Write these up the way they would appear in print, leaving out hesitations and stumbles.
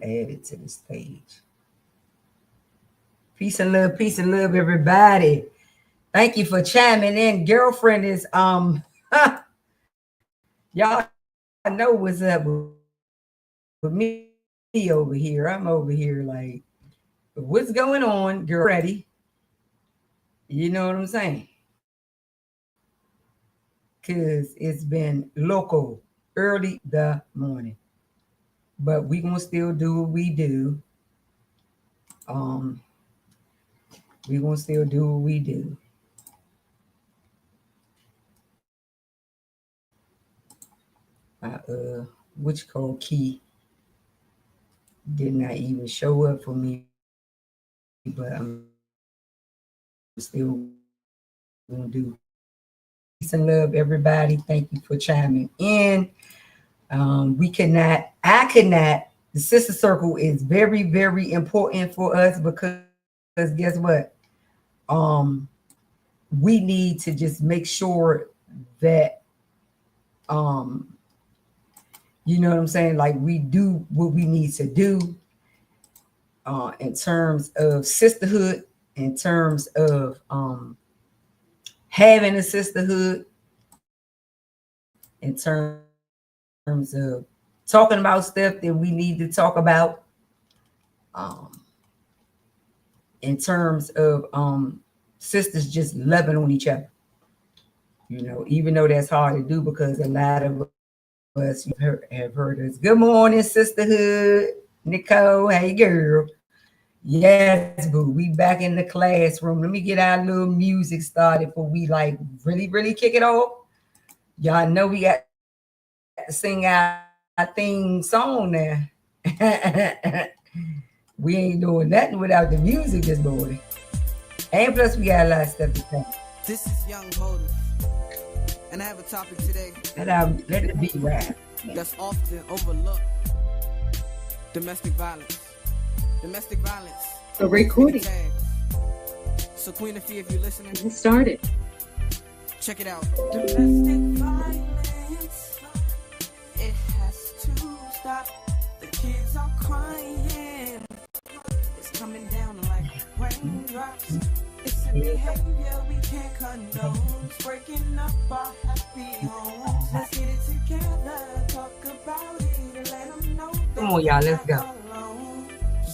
add it to this page. Peace and love, everybody. Thank you for chiming in. Girlfriend is y'all know what's up with me over here. I'm over here like, what's going on, girl? Ready? You know what I'm saying? Cause it's been local early the morning, but we gonna still do what we do. We gonna still do what we do. Which code key did not even show up for me, but I'm still gonna do. Peace and love, everybody. Thank you for chiming in. I could not. The sister circle is very, very important for us because guess what? We need to just make sure that you know what I'm saying? Like we do what we need to do in terms of sisterhood, in terms of having a sisterhood, in terms of talking about stuff that we need to talk about, in terms of sisters just loving on each other. You know, even though that's hard to do because a lot of us have heard us. Good morning, sisterhood. Nicole, hey girl. Yes, boo. We back in the classroom. Let me get our little music started before we like really kick it off. Y'all know we got to sing our theme song now. We ain't doing nothing without the music this morning. And plus we got a lot of stuff to say. This is Young Motive. And I have a topic today. Let it be rap. That's often overlooked. Domestic violence. Domestic violence. A recording. So Queenafi, if you're listening, get started. Check it out. Domestic violence. It has to stop. The kids are crying. It's coming down like raindrops. It's a behavior we can't condone. It's breaking up our happy homes. Let's get it together. Talk about it and let them know. Come on, y'all. Let's go.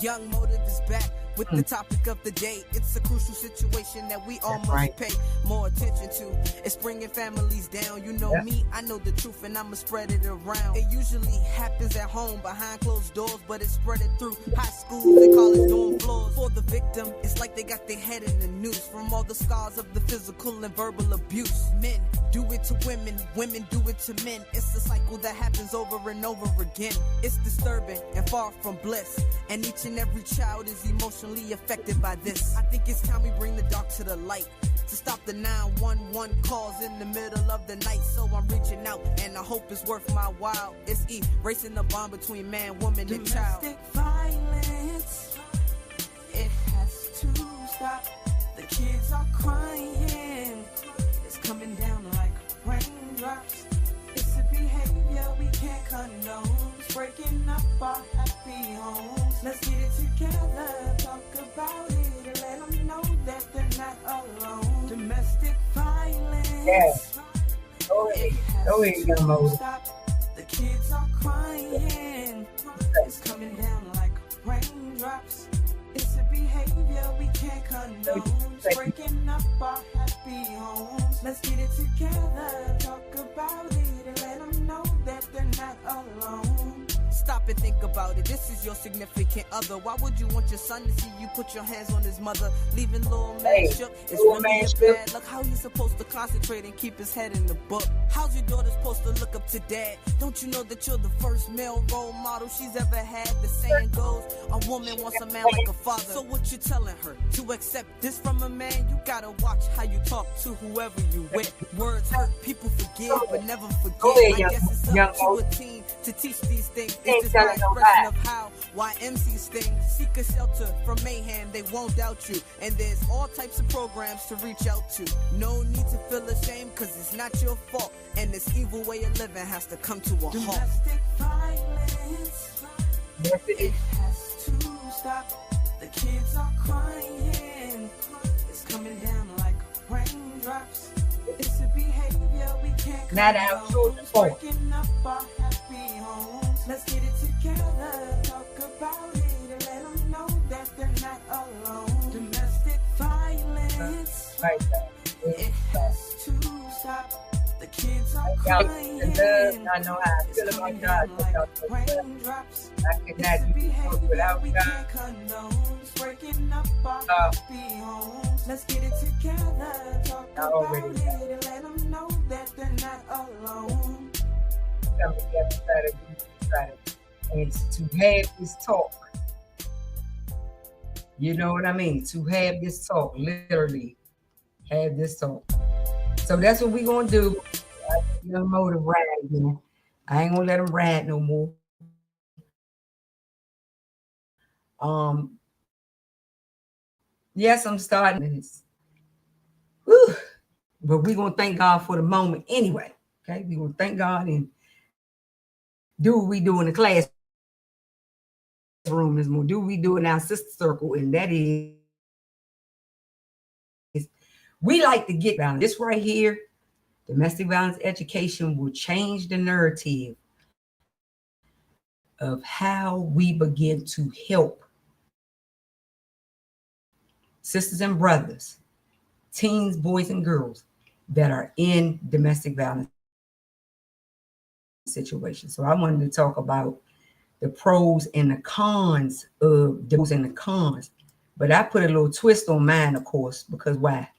Young Motive is back with the topic of the day. It's a crucial situation that we all must pay more attention to. It's bringing families down. You know me, I know the truth and I'ma spread it around. It usually happens at home behind closed doors, but it's spreading through high schools and college dorm floors. For the victim, it's like they got their head in the noose from all the scars of the physical and verbal abuse. Men do it to women, women do it to men. It's a cycle that happens over and over again. It's disturbing and far from bliss, and each and every child is emotionally affected by this. I think it's time we bring the dark to the light, to stop the 911 calls in the middle of the night. So I'm reaching out and I hope it's worth my while. It's erasing the bond between man, woman, and child. Domestic violence, it has to stop. The kids are crying. It's coming down like raindrops. It's a behavior we can't condone. It's breaking up our happy homes. Let's get it together, talk about it, and let them know that they're not alone. Domestic violence. Yes. Go ahead, Young Motive. The kids are crying. It's coming down like raindrops. It's a behavior we can't condone. It's breaking up our happy homes. Let's get it together, talk about it, and let them know that they're not alone. Stop and think about it. This is your significant other. Why would you want your son to see you put your hands on his mother? Leaving little man shook. It's really bad. Look how he's supposed to concentrate and keep his head in the book. How's your daughter supposed to look up to dad? Don't you know that you're the first male role model she's ever had? The saying goes, a woman wants a man like a father. So what you telling her? To accept this from a man, you gotta watch how you talk to whoever you with. Words hurt, people forgive, but never forget. I guess it's up to a teen to teach these things. It's just my expression of how YMC sting. Seek a shelter from mayhem, they won't doubt you. And there's all types of programs to reach out to. No need to feel ashamed, cause it's not your fault. And this evil way of living has to come to a halt. Domestic violence, it has stop. The kids are crying. It's coming down like raindrops. It's a behavior we can't not our children's fault. Breaking up our happy homes. Let's get it together. Talk about it and let them know that they're not alone. Domestic violence. Right. It has to stop. The kids are crying. I know how I feel about God. Raindrops. I could not do it without God. Breaking up our happy homes. Let's get it together. Talk about it and let them know that they're not alone. Come together, try to, and to have this talk. You know what I mean? To have this talk, literally have this talk. So that's what we're gonna do. Young motive ride again. I ain't gonna let them ride no more. Yes, I'm starting this. Whew. But we're gonna thank God for the moment anyway. Okay, we're gonna thank God and do what we do in the classroom is more. Do what we do in our sister circle, and that is we like to get down this right here. Domestic violence education will change the narrative of how we begin to help sisters and brothers, teens, boys, and girls that are in domestic violence situations. So I wanted to talk about the pros and the cons of those and the cons. But I put a little twist on mine, of course, because why?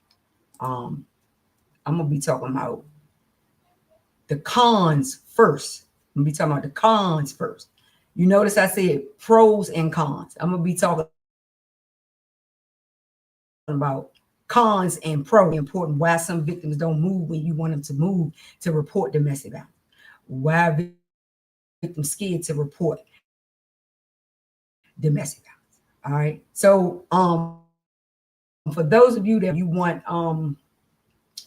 I'm gonna be talking about the cons first. I'm gonna be talking about the cons first. You notice I said pros and cons. I'm gonna be talking about cons and pro. Important why some victims don't move when you want them to move to report domestic violence. Why victims scared to report domestic violence. All right. So for those of you that you want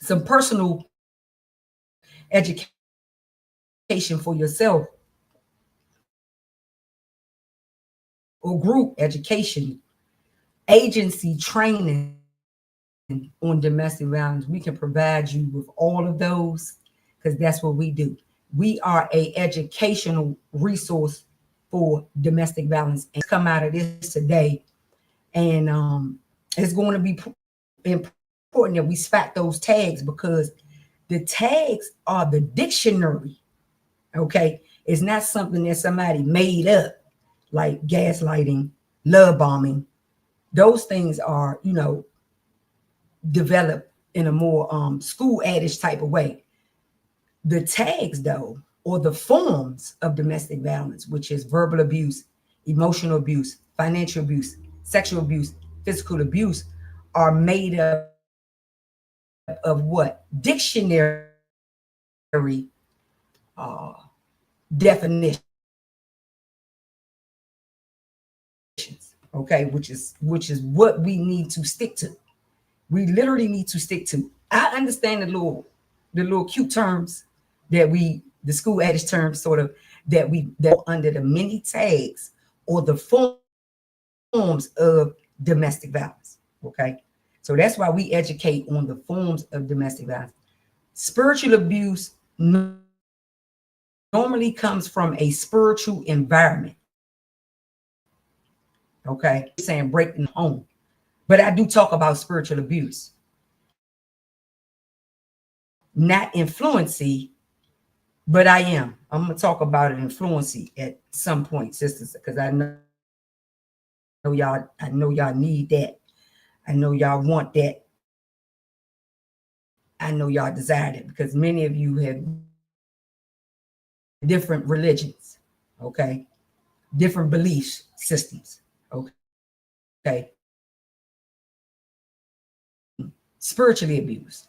some personal education for yourself or group education, agency training on domestic violence, we can provide you with all of those because that's what we do. We are an educational resource for domestic violence and come out of this today. And it's going to be important that we spot those tags because the tags are the dictionary. Okay. It's not something that somebody made up like gaslighting, love bombing. Those things are, developed in a more school adage type of way. The tags, though, or the forms of domestic violence, which is verbal abuse, emotional abuse, financial abuse, sexual abuse, physical abuse, are made up of what? Dictionary definitions. Okay, which is what we need to stick to. We literally need to stick to. I understand the little cute terms that the school adage terms sort of that under the many tags or the forms of domestic violence. Okay. So that's why we educate on the forms of domestic violence. Spiritual abuse normally comes from a spiritual environment. Okay. I'm saying breaking home. But I do talk about spiritual abuse. Not influency, but I'm going to talk about it influency at some point, sisters, because I know y'all need that. I know y'all want that. I know y'all desire it because many of you have different religions, okay? Different belief systems, okay? Spiritually abused,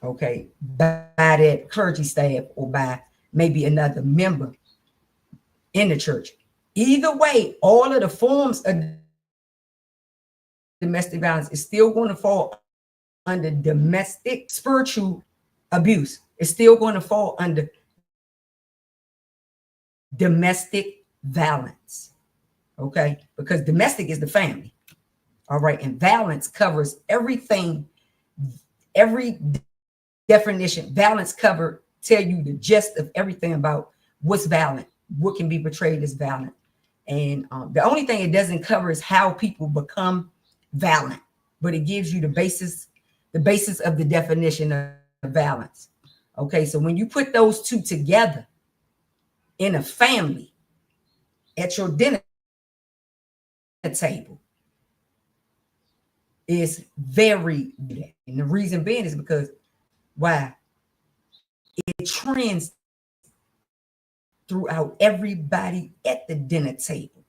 okay, by that clergy staff or by maybe another member in the church. Either way, all of the forms of domestic violence is still going to fall under domestic spiritual abuse. It's still going to fall under domestic violence. Okay, because domestic is the family. All right, and balance covers everything, every definition. Balance cover tell you the gist of everything about what's valid, what can be portrayed as valid. And the only thing it doesn't cover is how people become violent, but it gives you the basis of the definition of violence. Okay, so when you put those two together in a family at your dinner table, is very good. And the reason being is because why? It trends throughout everybody at the dinner table.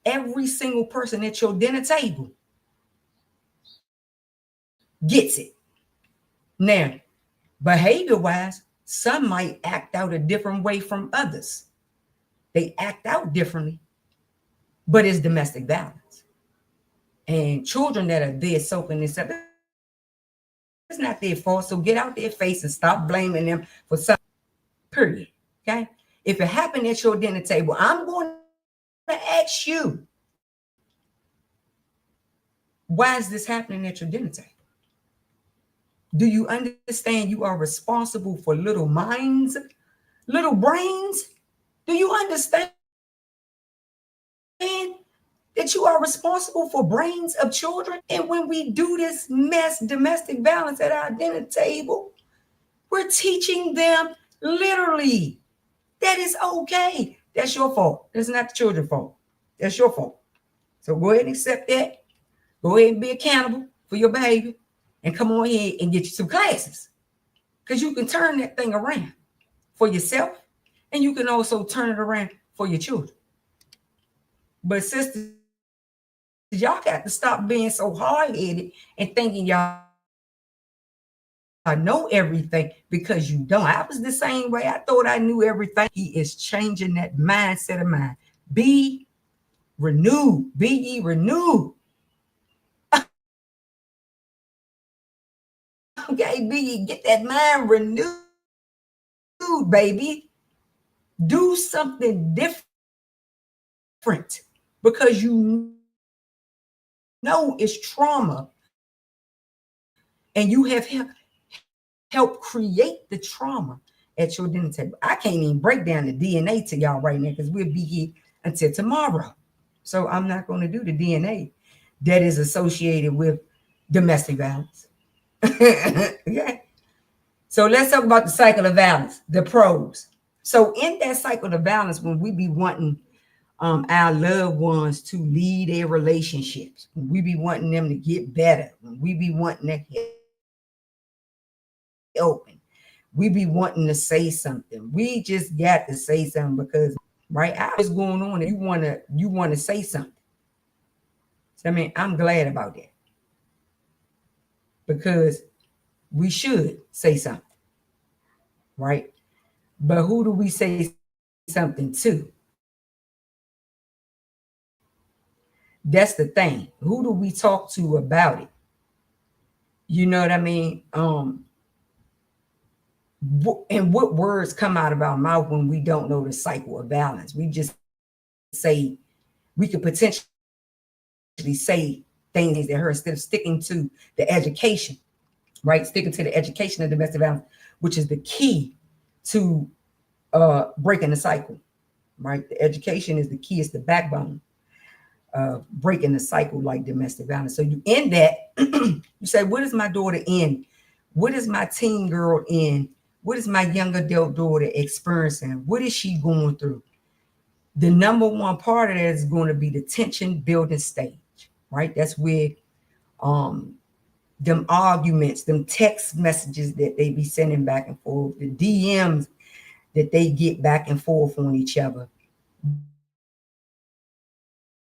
Every single person at your dinner table gets it. Now, behavior-wise, some might act out a different way from others. They act out differently, but it's domestic violence. And children that are there soaking this up, it's not their fault. So get out their face and stop blaming them for something. Period. Okay? If it happened at your dinner table, I'm going to ask you, why is this happening at your dinner table? Do you understand you are responsible for little minds, little brains? Do you understand that you are responsible for brains of children? And when we do this mess, domestic violence at our dinner table, we're teaching them literally that is okay. That's your fault. That's not the children's fault. That's your fault. So go ahead and accept that. Go ahead and be accountable for your behavior and come on here and get you some classes, because you can turn that thing around for yourself and you can also turn it around for your children. But sisters, y'all got to stop being so hard-headed and thinking y'all know everything, because you don't. I was the same way. I thought I knew everything. He is changing that mindset of mine. Be renewed. Be ye renewed. Okay, get that mind renewed, baby. Do something different, because you know it's trauma and you have helped create the trauma at your dinner table. I can't even break down the DNA to y'all right now because we'll be here until tomorrow. So I'm not going to do the DNA that is associated with domestic violence. Okay. So let's talk about the cycle of violence, the pros. So in that cycle of violence, when we be wanting our loved ones to lead their relationships, when we be wanting them to get better, when we be wanting to help, we be wanting to say something. We just got to say something, because right, what's going on, and you want to say something. So I mean, I'm glad about that, because we should say something, right? But who do we say something to? That's the thing. Who do we talk to about it? You know what I mean? And what words come out of our mouth when we don't know the cycle of balance? We just say, we could potentially say things that hurt instead of sticking to the education, right? Sticking to the education of domestic violence, which is the key to breaking the cycle, right? The education is the key, it's the backbone of breaking the cycle like domestic violence. So you end that, you say, what is my daughter in? What is my teen girl in? What is my young adult daughter experiencing? What is she going through? The number one part of that is going to be the tension building stage, right? That's where them arguments, them text messages that they be sending back and forth, the DMs that they get back and forth on each other.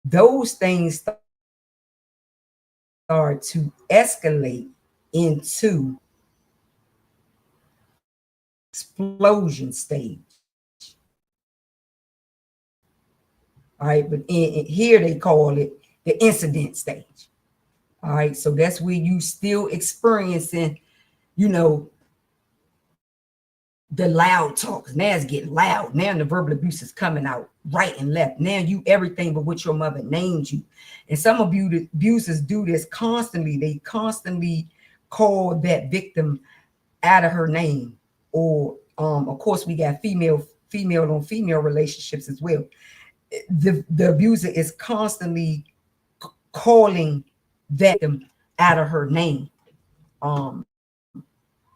Those things start to escalate into explosion stage. All right, but here they call it the incident stage. All right, so that's where you still experiencing, the loud talks. Now it's getting loud. Now the verbal abuse is coming out right and left. Now you everything but what your mother named you. And some abusers do this constantly. They constantly call that victim out of her name. Or of course, we got female on female relationships as well. The abuser is constantly calling that victim out of her name.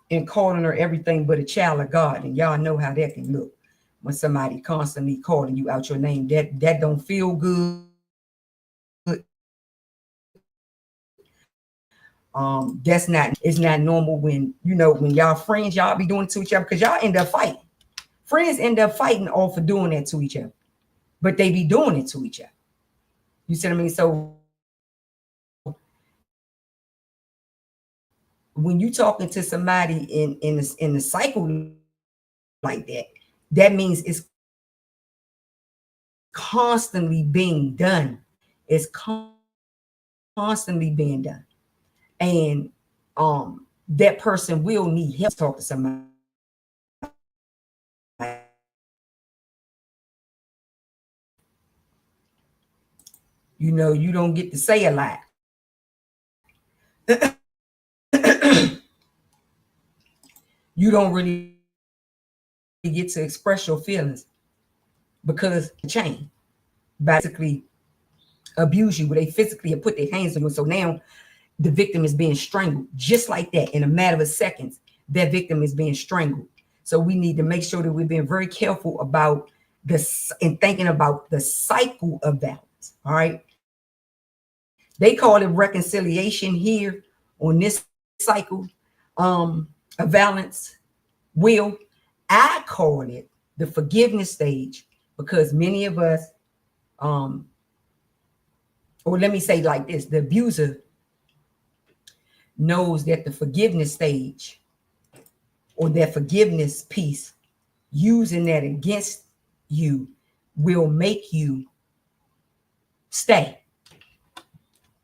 And calling her everything but a child of God. And y'all know how that can look when somebody constantly calling you out your name. That don't feel good. It's not normal when, when y'all friends, y'all be doing it to each other, because y'all end up fighting. Friends end up fighting all for doing that to each other, but they be doing it to each other. You see what I mean? So when you talking to somebody in the cycle like that, that means it's constantly being done. It's constantly being done. And that person will need help to talk to somebody. You don't get to say a lot. You don't really get to express your feelings because the chain basically abuse you, where they physically have put their hands on you. So now the victim is being strangled just like that. In a matter of seconds, that victim is being strangled. So we need to make sure that we're being very careful about this and thinking about the cycle of violence. All right. They call it reconciliation here on this cycle of violence. I call it the forgiveness stage, because many of us, or let me say like this, the abuser knows that the forgiveness stage or that forgiveness piece, using that against you, will make you stay.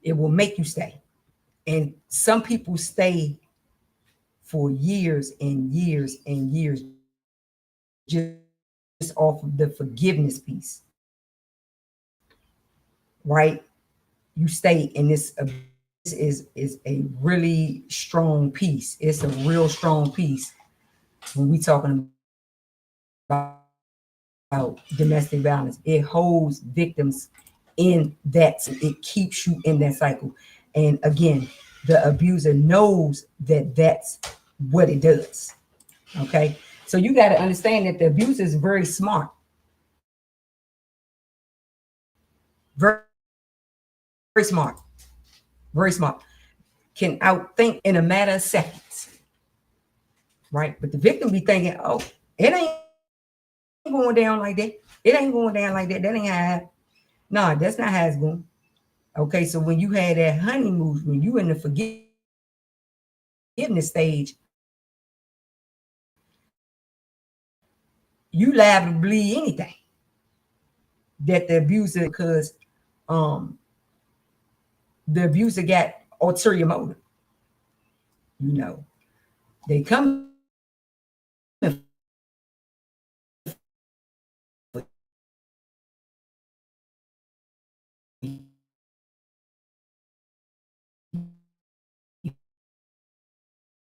It will make you stay. And some people stay for years and years and years just off of the forgiveness piece, right? You stay in this. This is a really strong piece. It's a real strong piece when we talking about domestic violence. It holds victims in that. It keeps you in that cycle. And again, the abuser knows that that's what it does. Okay. So you got to understand that the abuser is very smart. Very, very smart. Very smart. Can outthink in a matter of seconds. Right. But the victim be thinking, oh, it ain't going down like that. It ain't going down like that. That ain't how. No, that's not how it's going. Okay. So when you had that honeymoon, when you in the forgiveness stage, you liable to believe anything that the abuser, because the abuser got ulterior motive. They come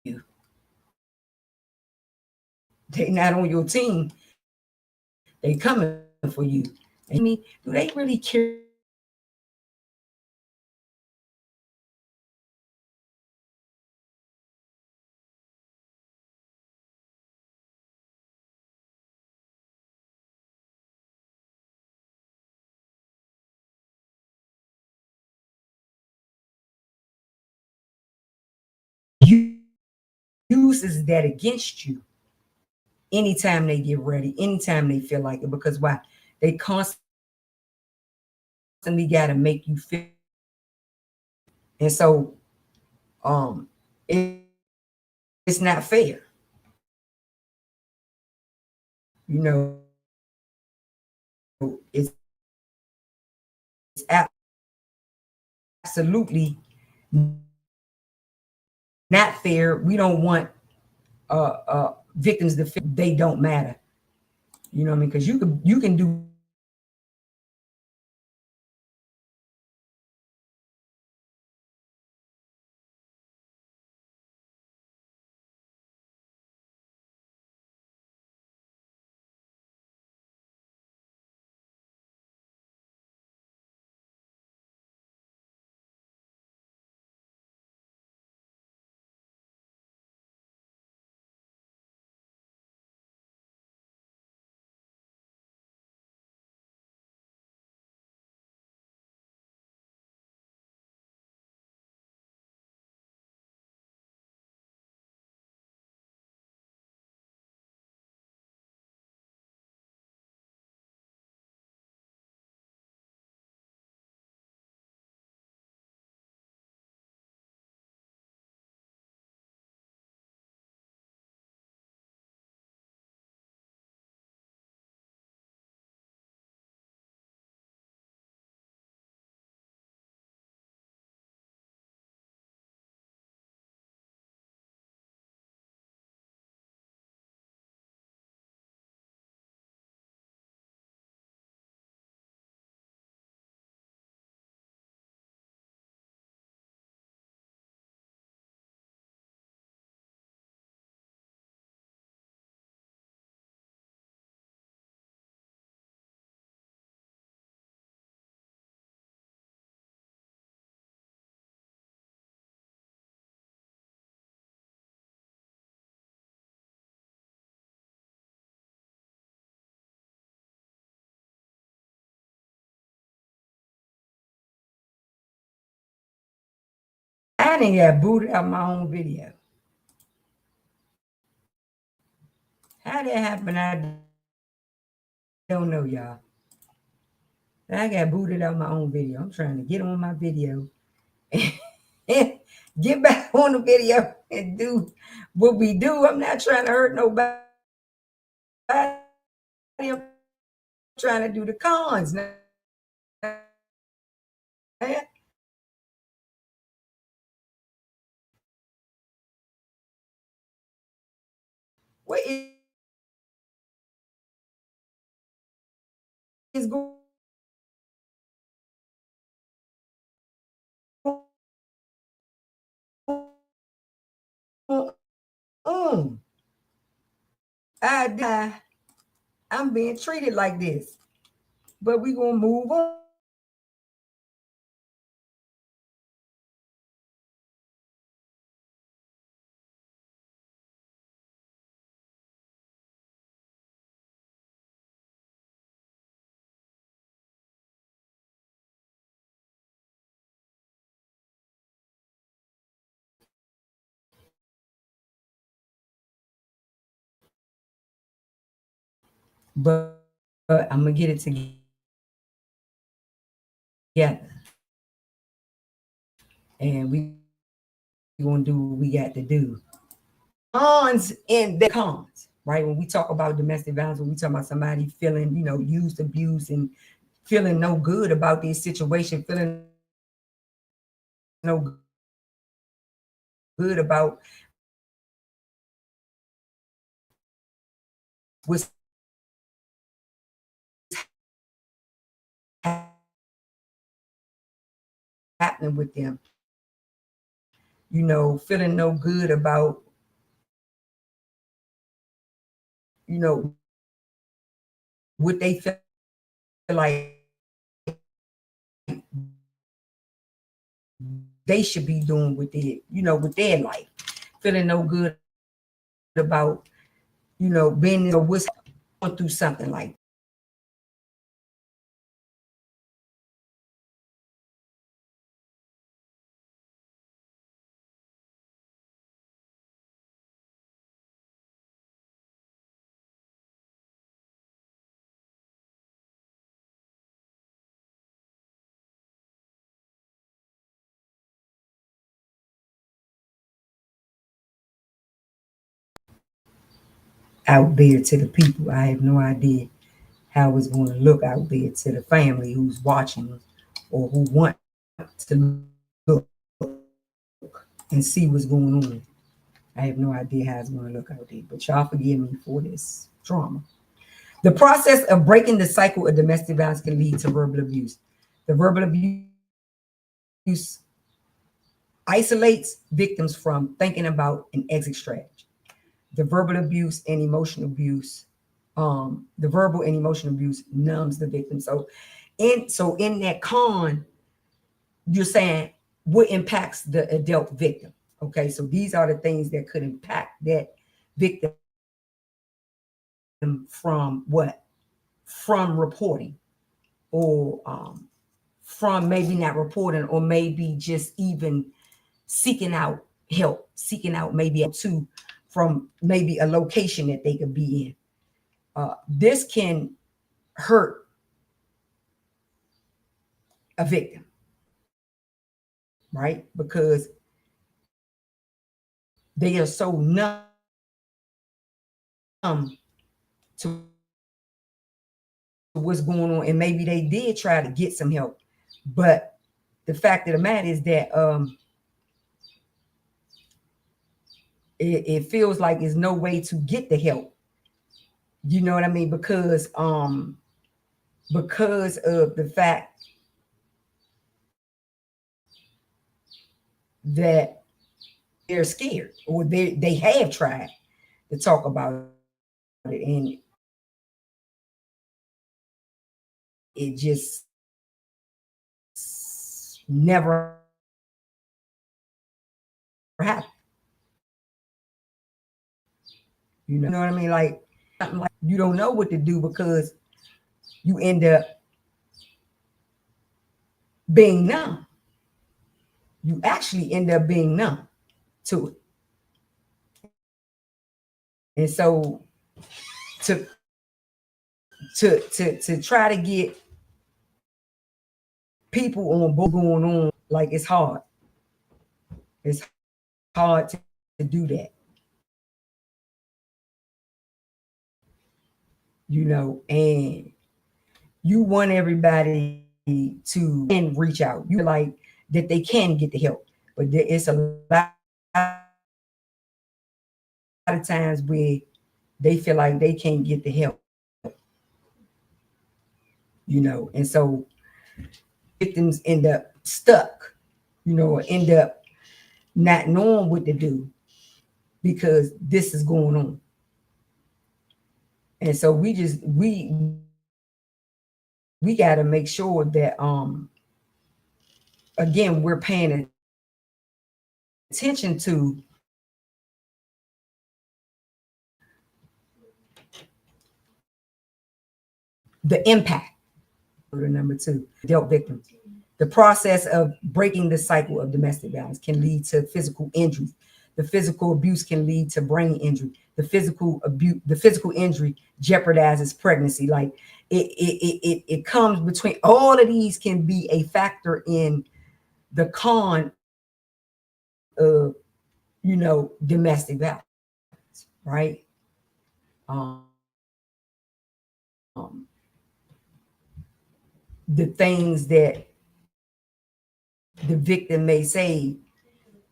you. They not on your team. They coming for you. I mean, do they really care? Uses that against you anytime they get ready, anytime they feel like it. Because why? They constantly got to make you feel. And so it's not fair. It's absolutely not fair. We don't want victims defend, they don't matter. You know what I mean? Because you can do I didn't get booted out my own video. How that happened, I don't know, y'all. I got booted out my own video. I'm trying to get on my video and get back on the video and do what we do. I'm not trying to hurt nobody. I'm trying to do the cons now. What is going on? I'm being treated like this, but we gonna move on. But I'm gonna get it together, and we gonna do what we got to do. Cons and the cons, right? When we talk about domestic violence, when we talk about somebody feeling, used, abused, and feeling no good about this situation, feeling no good about what's happening with them, feeling no good about, what they feel like they should be doing with their life, feeling no good about, being, what's going through something like. Out there to the people, I have no idea how it's going to look out there to the family who's watching or who want to look and see what's going on. I have no idea how it's going to look out there, but y'all forgive me for this trauma. The process of breaking the cycle of domestic violence can lead to verbal abuse. The verbal abuse isolates victims from thinking about an exit strategy. The verbal abuse and emotional abuse, the verbal and emotional abuse numbs the victim. So in that con, you're saying what impacts the adult victim. Okay, so these are the things that could impact that victim from what? From reporting, or from maybe not reporting, or maybe just even seeking out help, seeking out maybe to from maybe a location that they could be in. This can hurt a victim, right? Because they are so numb to what's going on, and maybe they did try to get some help, but the fact of the matter is that it feels like there's no way to get the help. You know what I mean? Because of the fact that they're scared, or they have tried to talk about it, and it just never happened. You know what I mean? Like you don't know what to do, because you end up being numb. You actually end up being numb to it. And so to try to get people on board going on, like, it's hard. It's hard to do that. You know, and you want everybody to reach out. You like that they can get the help, but it's a lot of times where they feel like they can't get the help. You know, and so victims end up stuck, you know, or end up not knowing what to do because this is going on. And so we got to make sure that again, we're paying attention to the impact. Number 2, adult victims. The process of breaking the cycle of domestic violence can lead to physical injuries. The physical abuse can lead to brain injury. The physical injury jeopardizes pregnancy. Like it comes between all of these, can be a factor in the con of, you know, domestic violence, right? The things that the victim may say,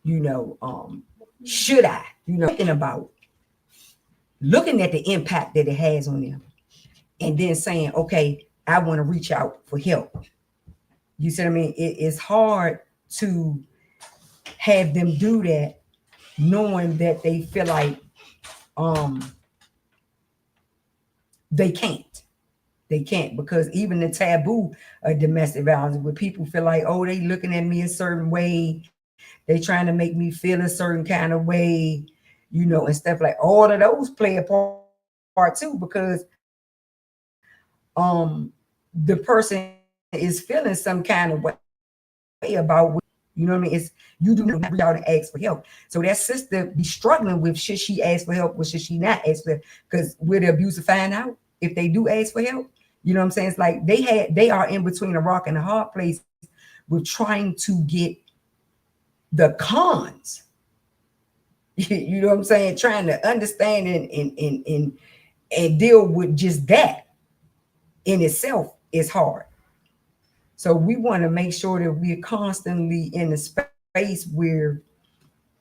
you know, should I, you know, looking at the impact that it has on them, and then saying, okay, I want to reach out for help. You see what I mean? It's hard to have them do that, knowing that they feel like they can't. They can't, because even the taboo of domestic violence, where people feel like, oh, they looking at me a certain way, they trying to make me feel a certain kind of way, you know, and stuff like all of those play a part too, because the person is feeling some kind of way about what, you know what I mean? It's, you do not reach out and ask for help. So that sister be struggling with, should she ask for help or should she not ask for help? Because will the abuser find out if they do ask for help? You know what I'm saying? It's like they are in between a rock and a hard place with trying to get the cons. You know what I'm saying? Trying to understand and deal with just that in itself is hard. So we want to make sure that we're constantly in a space where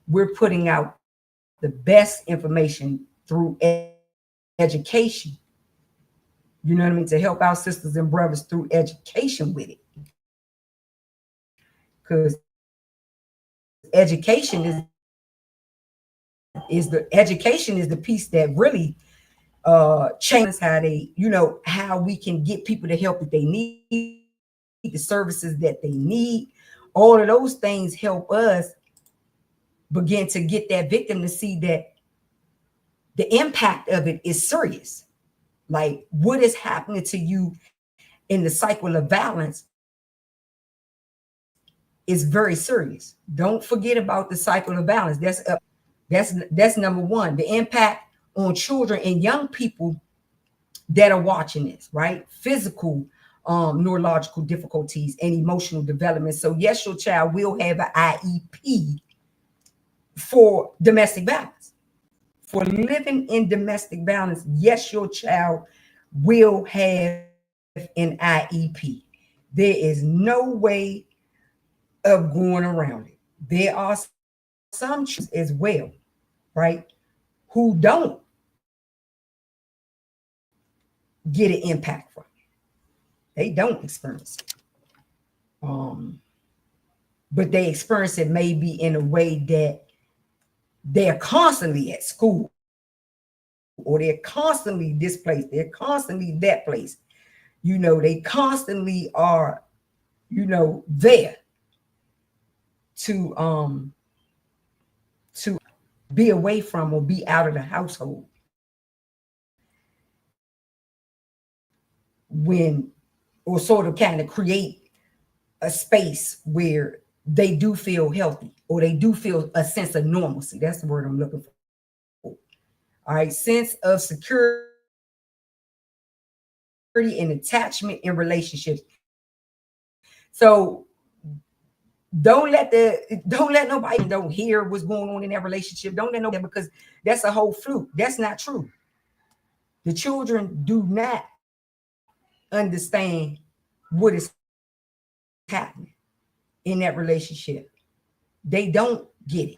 we're putting out the best information through education. You know what I mean? To help our sisters and brothers through education with it. Because education is the piece that really changes how they, how we can get people the help that they need, the services that they need. All of those things help us begin to get that victim to see that the impact of it is serious. Like what is happening to you in the cycle of violence is very serious. Don't forget about the cycle of violence. That's number one. The impact on children and young people that are watching this, right? Physical, neurological difficulties and emotional development. So yes, your child will have an IEP for domestic violence. For living in domestic violence, yes, your child will have an IEP. There is no way of going around it. There are some children as well, right, who don't get an impact from it. They don't experience it. But they experience it maybe in a way that they're constantly at school, or they're constantly displaced, they're constantly that place. They constantly are, there to be away from or be out of the household when, or sort of kind of create a space where they do feel healthy or they do feel a sense of normalcy. That's the word I'm looking for. All right, sense of security and attachment in relationships. So don't let nobody don't hear what's going on in that relationship. Don't let nobody, because that's a whole fluke. That's not true. The children do not understand what is happening in that relationship. They don't get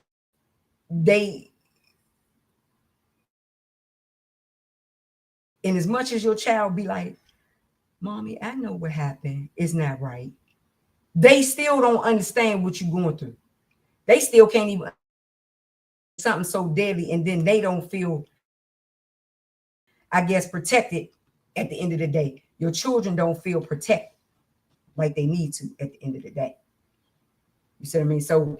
it. And as much as your child be like, Mommy, I know what happened. It's not right. They still don't understand what you're going through. They still can't even something so deadly, and then they don't feel, I guess, protected at the end of the day. Your children don't feel protected like they need to at the end of the day. You see what I mean? So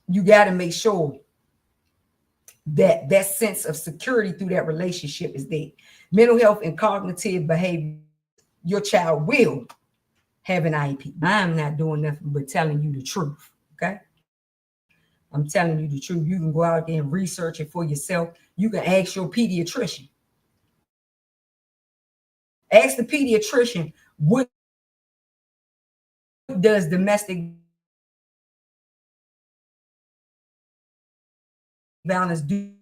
you got to make sure that that sense of security through that relationship is there. Mental health and cognitive behavior, your child will have an IEP. I'm not doing nothing but telling you the truth, okay? I'm telling you the truth. You can go out there and research it for yourself. You can ask your pediatrician. Ask the pediatrician, what does domestic violence do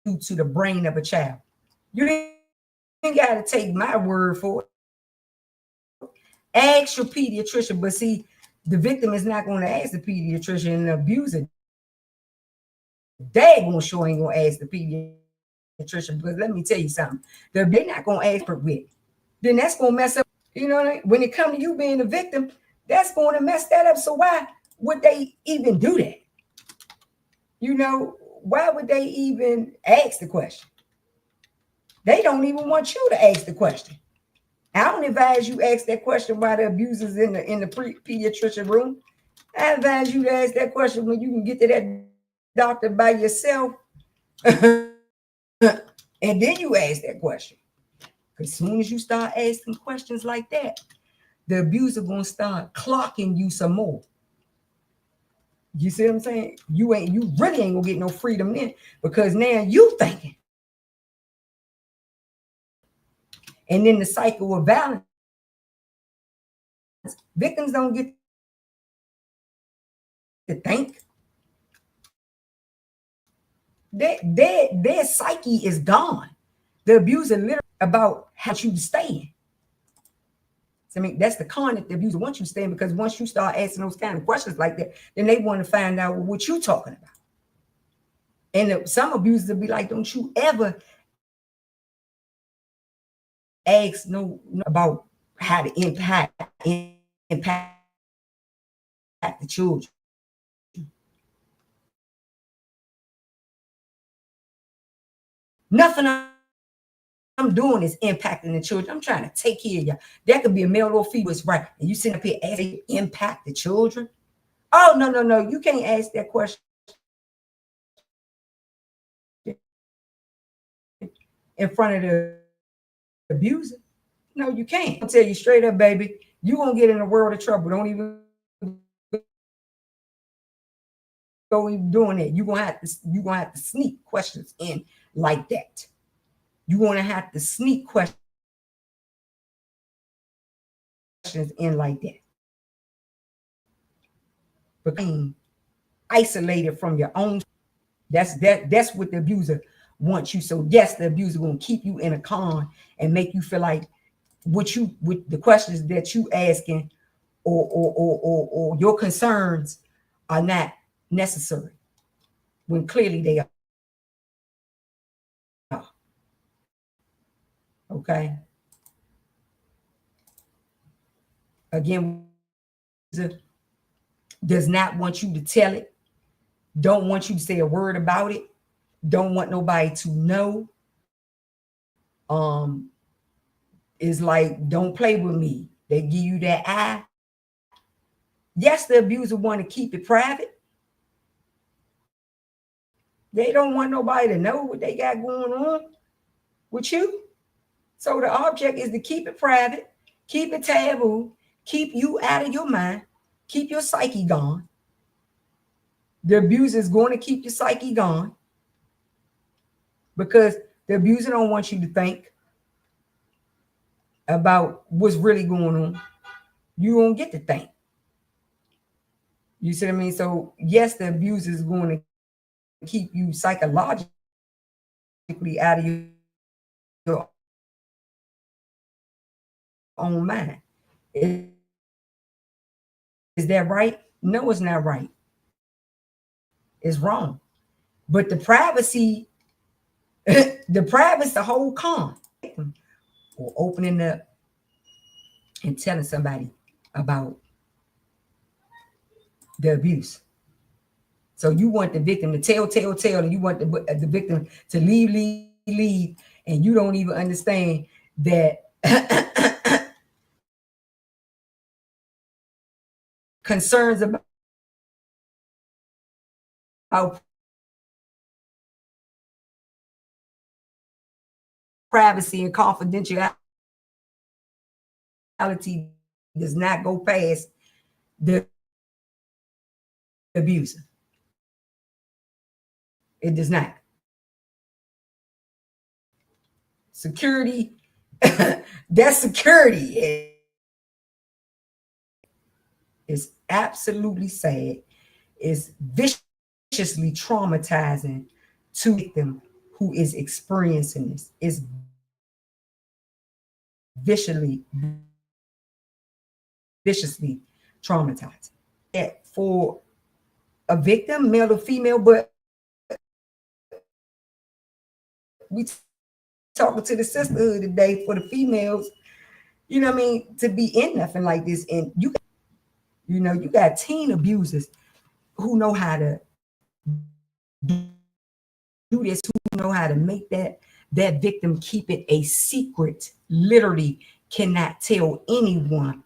to the brain of a child? You ain't got to take my word for it. Ask your pediatrician. But see, the victim is not going to ask the pediatrician, and the abuser, daggone sure ain't going to ask the pediatrician, because let me tell you something. They're not going to ask for it. Then that's going to mess up. You know what I mean? When it comes to you being a victim, that's going to mess that up. So why would they even do that? Why would they even ask the question? They don't even want you to ask the question. I don't advise you ask that question while the abuser's in the pediatrician room. I advise you to ask that question when you can get to that doctor by yourself. And then you ask that question. Because as soon as you start asking questions like that, the abuser gonna start clocking you some more. You see what I'm saying? You really ain't gonna get no freedom then, because now you thinking. And then the cycle of violence, victims don't get to think. Their psyche is gone. The abuser literally about how you stay in. So, I mean, that's the con that the abuser wants you to stay in, because once you start asking those kind of questions like that, then they want to find out what you're talking about. And some abusers will be like, don't you ever ask no about how to impact the children. Nothing I'm doing is impacting the children. I'm trying to take care of y'all. That could be a male or female, it's right. And you sitting up here asking, impact the children? Oh, no. You can't ask that question in front of the abuser. No, you can't. I'll tell you straight up, baby, you're going to get in a world of trouble. Don't even go doing that. You're going to have to sneak questions in like that. You're going to have to sneak questions in like that. Becoming isolated from your own. That's what the abuser wants you. So yes, the abuser going to keep you in a con and make you feel like with the questions that you asking or your concerns are not necessary, when clearly they are. Okay. Again, does not want you to tell it, don't want you to say a word about it, don't want nobody to know. Is like, don't play with me. They give you that eye. Yes, the abuser want to keep it private. They don't want nobody to know what they got going on with you. So the object is to keep it private, keep it taboo, keep you out of your mind, keep your psyche gone. The abuser is going to keep your psyche gone because the abuser don't want you to think about what's really going on. You won't get to think. You see what I mean? So yes, the abuser is going to keep you psychologically out of your own mind. Is that right? No, it's not right. It's wrong. But the privacy, the whole con, or opening up and telling somebody about the abuse. So you want the victim to tell, and you want the victim to leave, and you don't even understand that concerns about privacy and confidentiality does not go past the abuser. It does not. Security, that security is absolutely sad. It's viciously traumatizing to the victim who is experiencing this. It's viciously traumatizing. For a victim, male or female, but we talking to the sisterhood today for the females, you know what I mean, to be in nothing like this. And you got teen abusers who know how to do this, who know how to make that victim keep it a secret, literally cannot tell anyone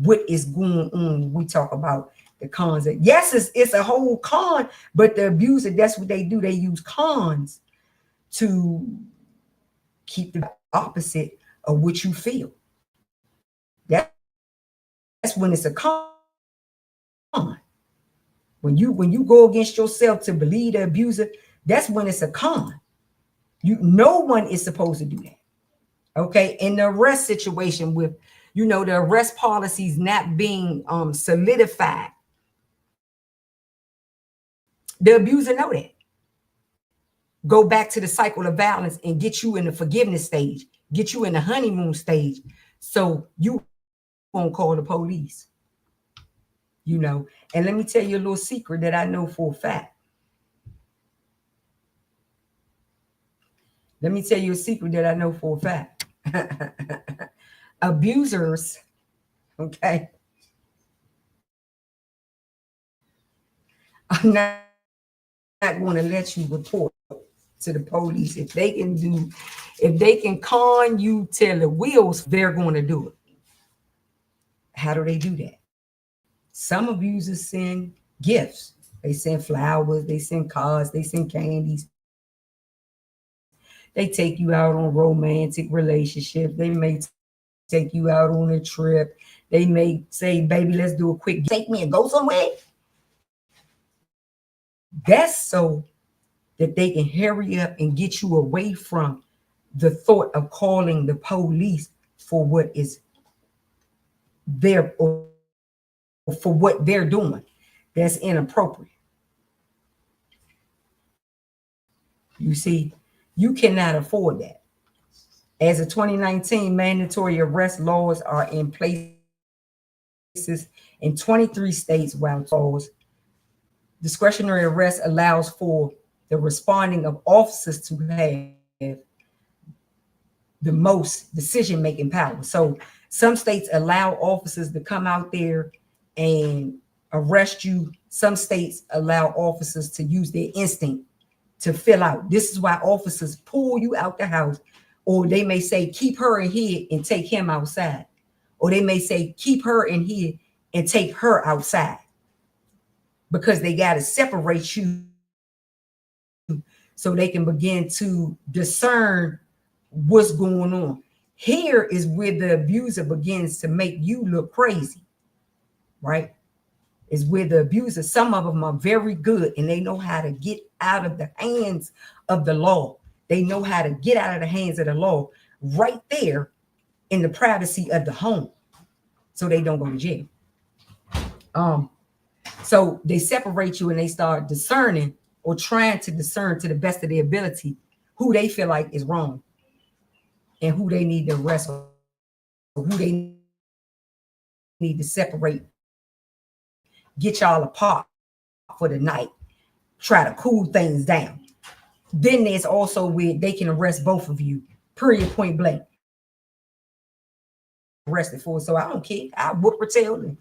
what is going on when we talk about the cons. Yes, it's a whole con, but the abuser, that's what they do. They use cons to keep the opposite of what you feel. That's when it's a con. When you go against yourself to believe the abuser, that's when it's a con. No one is supposed to do that. Okay. In the arrest situation with, the arrest policies not being solidified, the abuser know that. Go back to the cycle of violence and get you in the forgiveness stage, get you in the honeymoon stage So you won't call the police, you know. And let me tell you a little secret that I know for a fact. Let me tell you a secret that I know for a fact. Abusers, okay, are not going to let you report to the police. If they can con you till the wheels, they're going to do it. How do they do that? Some abusers send gifts. They send flowers, they send cards, they send candies. They take you out on romantic relationships. They may take you out on a trip. They may say, baby, let's do a quick take me and go somewhere. That's so that they can hurry up and get you away from the thought of calling the police for what is there or for what they're doing that's inappropriate. You see, you cannot afford that. As of 2019, mandatory arrest laws are in places in 23 states, while laws discretionary arrest allows for the responding of officers to have the most decision-making power. So some states allow officers to come out there and arrest you. Some states allow officers to use their instinct to fill out. This is why officers pull you out the house, or they may say, keep her in here and take him outside. Or they may say, keep her in here and take her outside, because they got to separate you so they can begin to discern what's going on. Here is where the abuser begins to make you look crazy, right? Is where the abuser, some of them are very good and they know how to get out of the hands of the law. They know how to get out of the hands of the law right there in the privacy of the home, so they don't go to jail. So they separate you and they start discerning, or trying to discern to the best of their ability, who they feel like is wrong and who they need to arrest, or who they need to separate, get y'all apart for the night, try to cool things down. Then there's also where they can arrest both of you, period, point blank. Arrested for it. So I don't care. I whoop her tail. And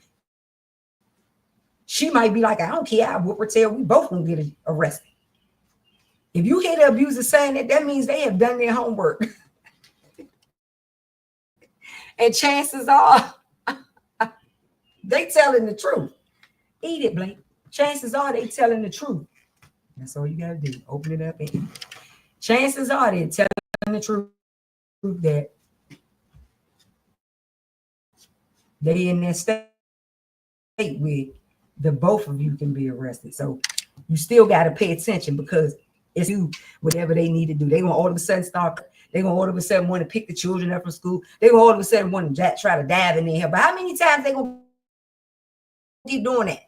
she might be like, I don't care. I whoop her tail. We both gonna get arrested. If you hear the abuser saying that, that means they have done their homework. And chances are they telling the truth. Eat it, Blake. Chances are they telling the truth. That's all you gotta do. Open it up and eat. Chances are they telling the truth that they in that state where the both of you can be arrested. So you still got to pay attention, because it's you, whatever they need to do. They're gonna all of a sudden want to pick the children up from school. They're gonna all of a sudden want to try to dive in there. But how many times they gonna keep doing that?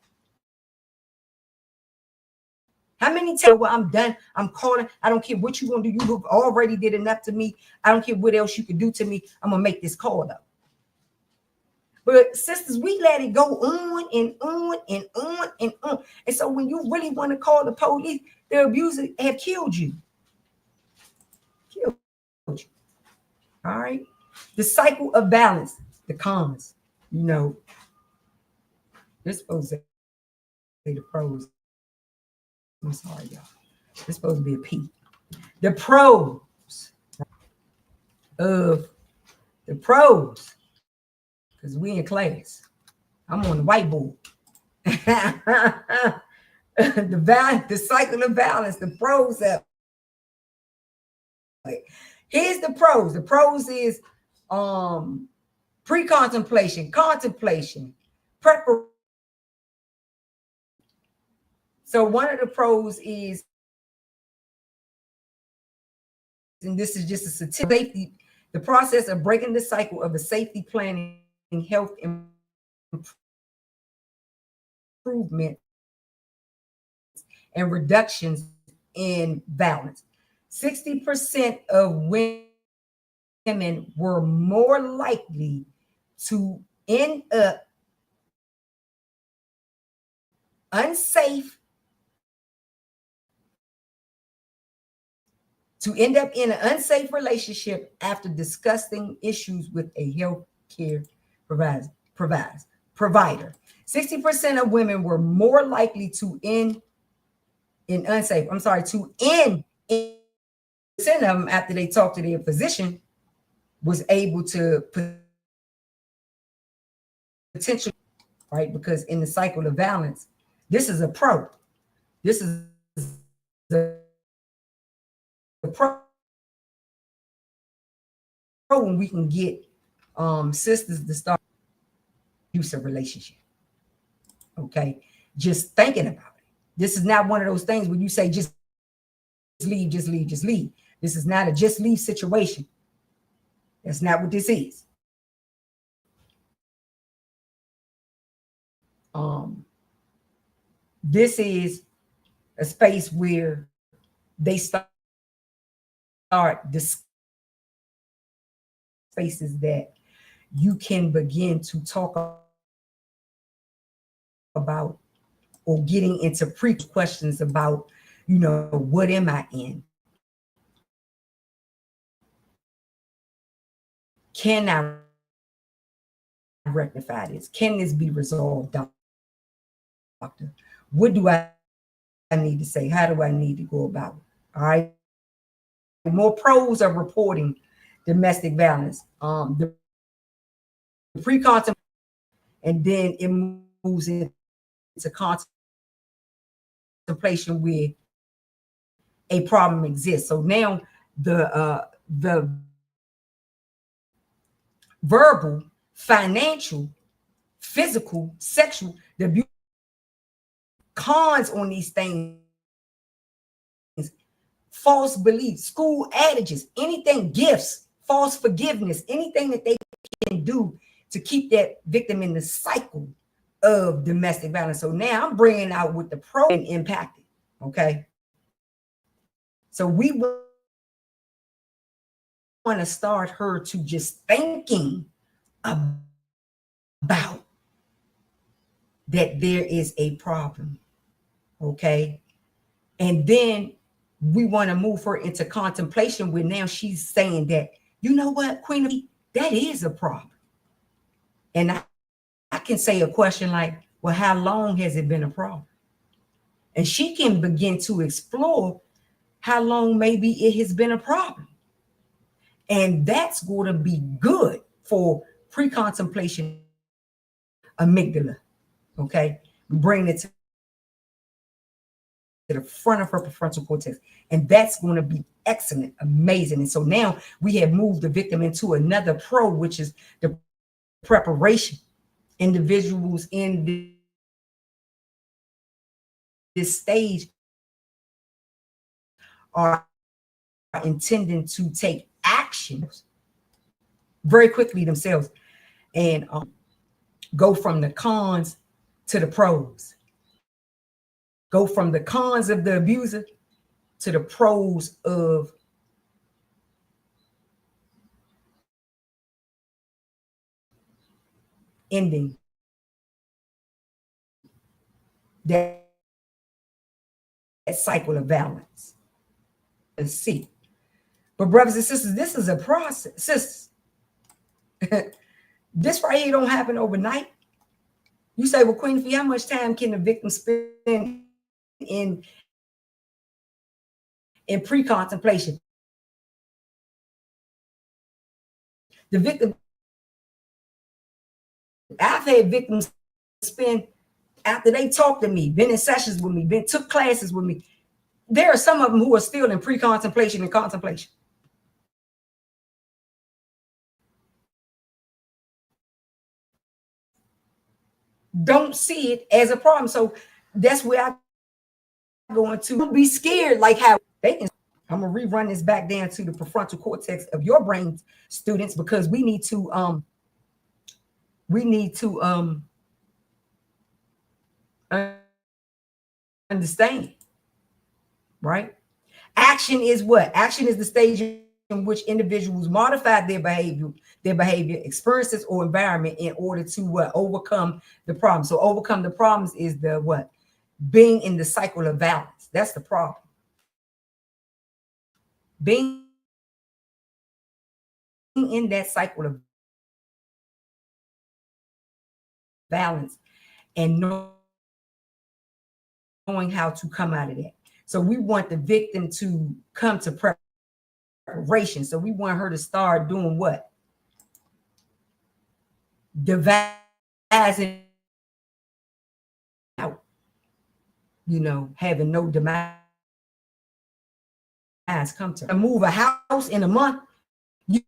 How many times? Well, I'm done. I'm calling. I don't care what you're gonna do. You have already did enough to me. I don't care what else you can do to me. I'm gonna make this call though. But sisters, we let it go on and on and on and on. And so when you really want to call the police, the abuser have killed you. Killed you. All right. The cycle of balance, the cons, you know, this supposed to say the pros. I'm sorry, y'all. It's supposed to be a P. The pros of the pros. Because we in class. I'm on the whiteboard. The cycle of balance, the pros of it. Here's the pros. The pros is pre-contemplation, contemplation, preparation. So one of the pros is, and this is just a statistic, the process of breaking the cycle of the safety planning, health improvement, and reductions in violence. 60% of women women were more likely to end up unsafe, to end up in an unsafe relationship after discussing issues with a health care provider. 60% of women were more likely to end in unsafe. To end in percent of them after they talked to their physician was able to potentially, right? Because in the cycle of balance, this is a pro. This is the pro when we can get sisters to start abusive relationship. Okay, just thinking about it. This is not one of those things where you say just leave, just leave, just leave. This is not a just leave situation. That's not what this is. This is a space where they start this spaces that you can begin to talk about or getting into questions about, what am I in? Can I rectify this? Can this be resolved, doctor? What do I need to say? How do I need to go about it? All right. More pros are reporting domestic violence. The pre-contemplation, and then it moves into contemplation where a problem exists. So now the verbal, financial, physical, sexual, the abuse, cons on these things, false beliefs, school adages, anything, gifts, false forgiveness, anything that they can do to keep that victim in the cycle of domestic violence. So now I'm bringing out what the pro and impacted. Okay. So we want to start her to just thinking about that there is a problem. Okay. And then we want to move her into contemplation where now she's saying that, you know what, Queen, that is a problem. And I can say a question like, well, how long has it been a problem? And she can begin to explore how long maybe it has been a problem. And that's going to be good for pre-contemplation amygdala. Okay. Bring it to the front of her prefrontal cortex. And that's going to be excellent, amazing. And so now we have moved the victim into another pro, which is the preparation. Individuals in this stage are intending to take actions very quickly themselves and go from the cons to the pros. Go from the cons of the abuser to the pros of ending that cycle of balance. Let's see. But brothers and sisters, this is a process. Sisters, this right here don't happen overnight. You say, well, Queen Fee, how much time can the victim spend in pre-contemplation? The victim, I've had victims spend, after they talked to me, been in sessions with me, took classes with me. There are some of them who are still in pre-contemplation and contemplation. Don't see it as a problem. So that's where I go into. Don't be scared like how they can. I'm gonna rerun this back down to the prefrontal cortex of your brain, students, because we need to understand, right? Action is what? Action is the stage in in which individuals modify their behavior, experiences, or environment in order to overcome the problem. So overcome the problems is the what? Being in the cycle of violence. That's the problem. Being in that cycle of balance and knowing how to come out of that. So we want the victim to come to preparation. So we want her to start doing what? Devising out, having no demise come to her. Move a house in a month, you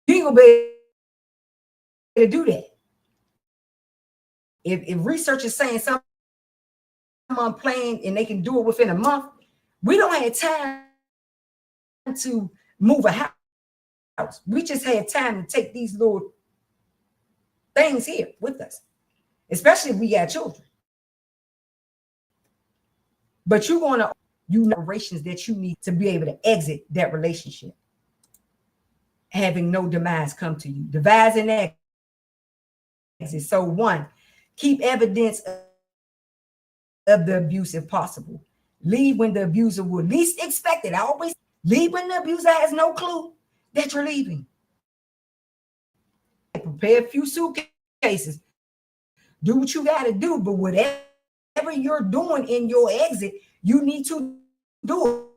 ain't gonna be able to do that. If research is saying someone playing and they can do it within a month, we don't have time to move a house. We just had time to take these little things here with us, especially if we got children. But you're going to narrations that you need to be able to exit that relationship, having no demise come to you. Devising that exit. So one, keep evidence of the abuse if possible. Leave when the abuser will least expect it. I always leave when the abuser has no clue that you're leaving. Prepare a few suitcases. Do what you got to do, but whatever you're doing in your exit, you need to do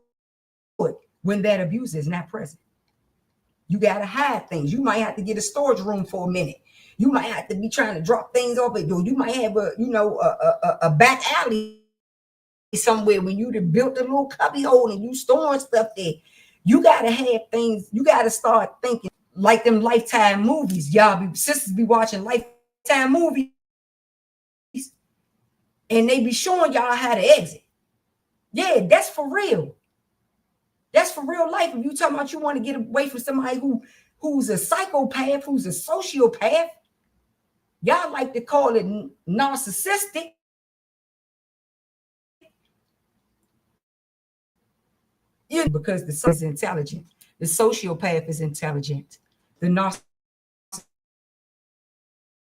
it when that abuser is not present. You got to hide things. You might have to get a storage room for a minute. You might have to be trying to drop things off at door. You might have a back alley somewhere when you built a little cubby hole and you storing stuff there. You got to have things. You got to start thinking like them Lifetime movies. Y'all sisters be watching Lifetime movies and they be showing y'all how to exit. Yeah, that's for real. That's for real life. If you talking about you want to get away from somebody who's a psychopath, who's a sociopath, y'all like to call it narcissistic. Because the son is intelligent. The sociopath is intelligent. The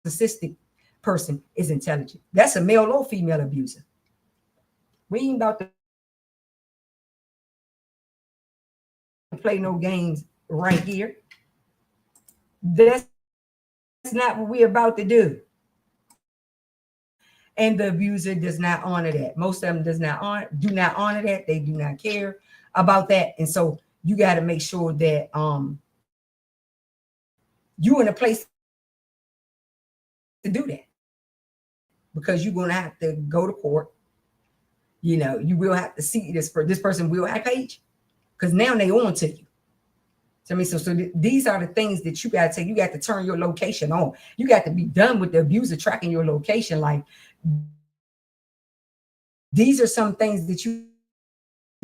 narcissistic person is intelligent. That's a male or female abuser. We ain't about to play no games right here. That's not what we're about to do. And the abuser does not honor that. Most of them do not honor that. They do not care about that. And so you got to make sure that you're in a place to do that, because you're going to have to go to court. You will have to see this person will have a page, because now they on to you. So these are the things that you got to take. You got to turn your location on. You got to be done with the abuser tracking your location. Like, these are some things that you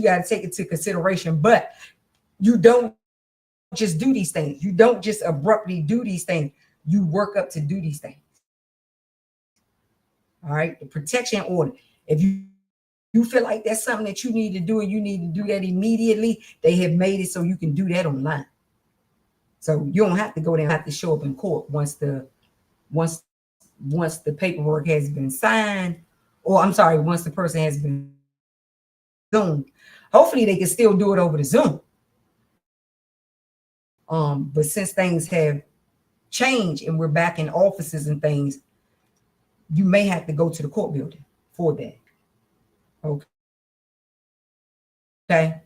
got to take into consideration, but you don't just do these things. You don't just abruptly do these things. You work up to do these things. All right. The protection order. If you feel like that's something that you need to do and you need to do that immediately, they have made it so you can do that online. So you don't have to go there and have to show up in court once the paperwork has been signed, or once the person has been Zoom. Hopefully they can still do it over the Zoom. But since things have changed and we're back in offices and things, you may have to go to the court building for that. Okay.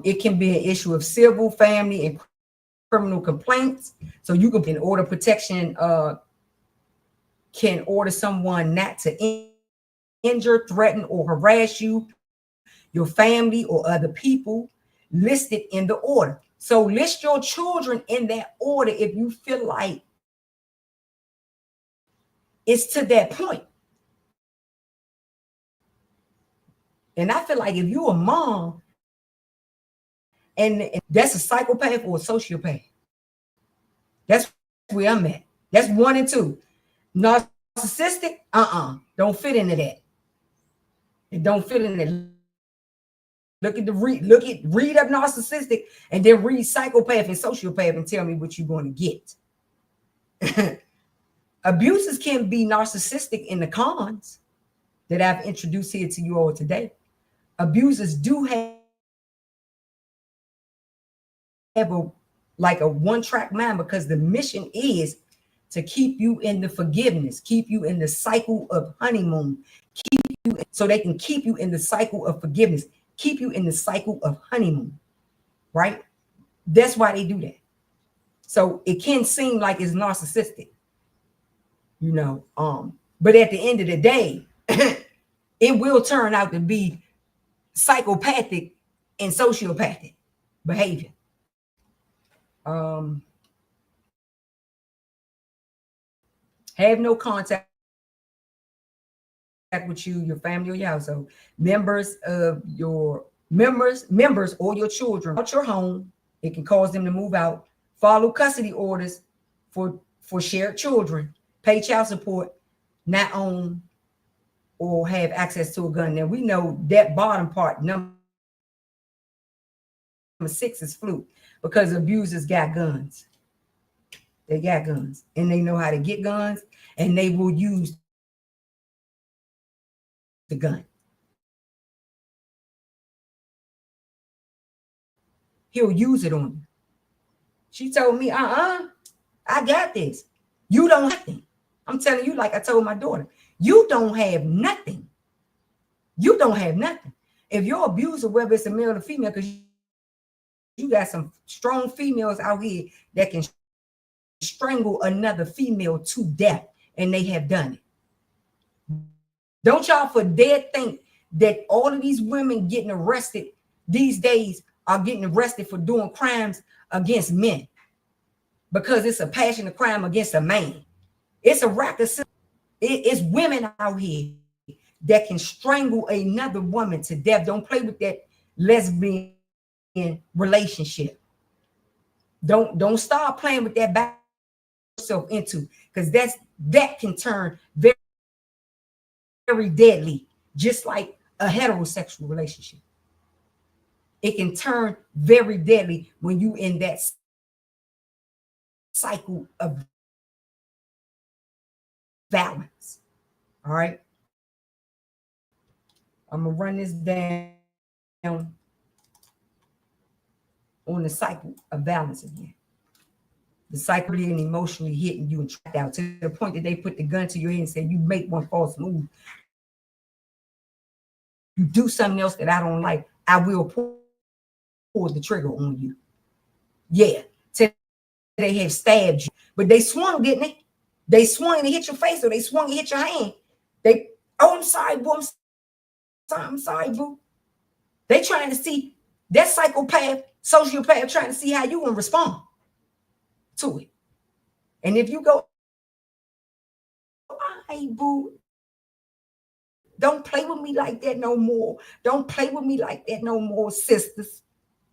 It can be an issue of civil, family, and criminal complaints. So you can, in order protection, can order someone not to injure, threaten, or harass you, your family, or other people listed in the order. So list your children in that order if you feel like it's to that point. And I feel like if you're a mom and that's a psychopath or a sociopath, that's where I'm at. That's 1 and 2. Narcissistic, don't fit into that. It don't fit in the Look at read up narcissistic, and then read psychopath and sociopath, and tell me what you're going to get. Abuses can be narcissistic in the cons that I've introduced here to you all today. Abusers do have a one-track mind, because the mission is to keep you in the forgiveness, keep you in the cycle of honeymoon, so they can keep you in the cycle of forgiveness, keep you in the cycle of honeymoon, right? That's why they do that. So it can seem like it's narcissistic, but at the end of the day, it will turn out to be psychopathic and sociopathic behavior. Have no contact with you, your family, or your household, members or your children out your home. It can cause them to move out. Follow custody orders for shared children. Pay child support, not own or have access to a gun. Now we know that bottom part, number 6, is fluke, because abusers got guns. They got guns, and they know how to get guns, and they will use the gun. He'll use it on you. She told me, I got this. You don't have nothing. I'm telling you, like I told my daughter, you don't have nothing. You don't have nothing. If your abuser, whether it's a male or female, because you got some strong females out here that can strangle another female to death, and they have done it. Don't y'all for dare think that all of these women getting arrested these days are getting arrested for doing crimes against men, because it's a passion of crime against a man. It's a racket. It's women out here that can strangle another woman to death. Don't play with that lesbian relationship. Don't start playing with that back yourself into, because that can turn very, very deadly, just like a heterosexual relationship. It can turn very deadly when you in that cycle of balance. All right. I'm gonna run this down on the cycle of balance again. The cycle and emotionally hitting you and trapped out to the point that they put the gun to your head and say, you make one false move, you do something else that I don't like, I will pull the trigger on you. Yeah, they have stabbed you, but they swung, didn't they? They swung and hit your face, or they swung and hit your hand. I'm sorry, boo. I'm sorry, boo. They trying to see, that psychopath, sociopath, trying to see how you gonna respond to it. And if you go, hey, boo, don't play with me like that no more. Don't play with me like that no more, sisters.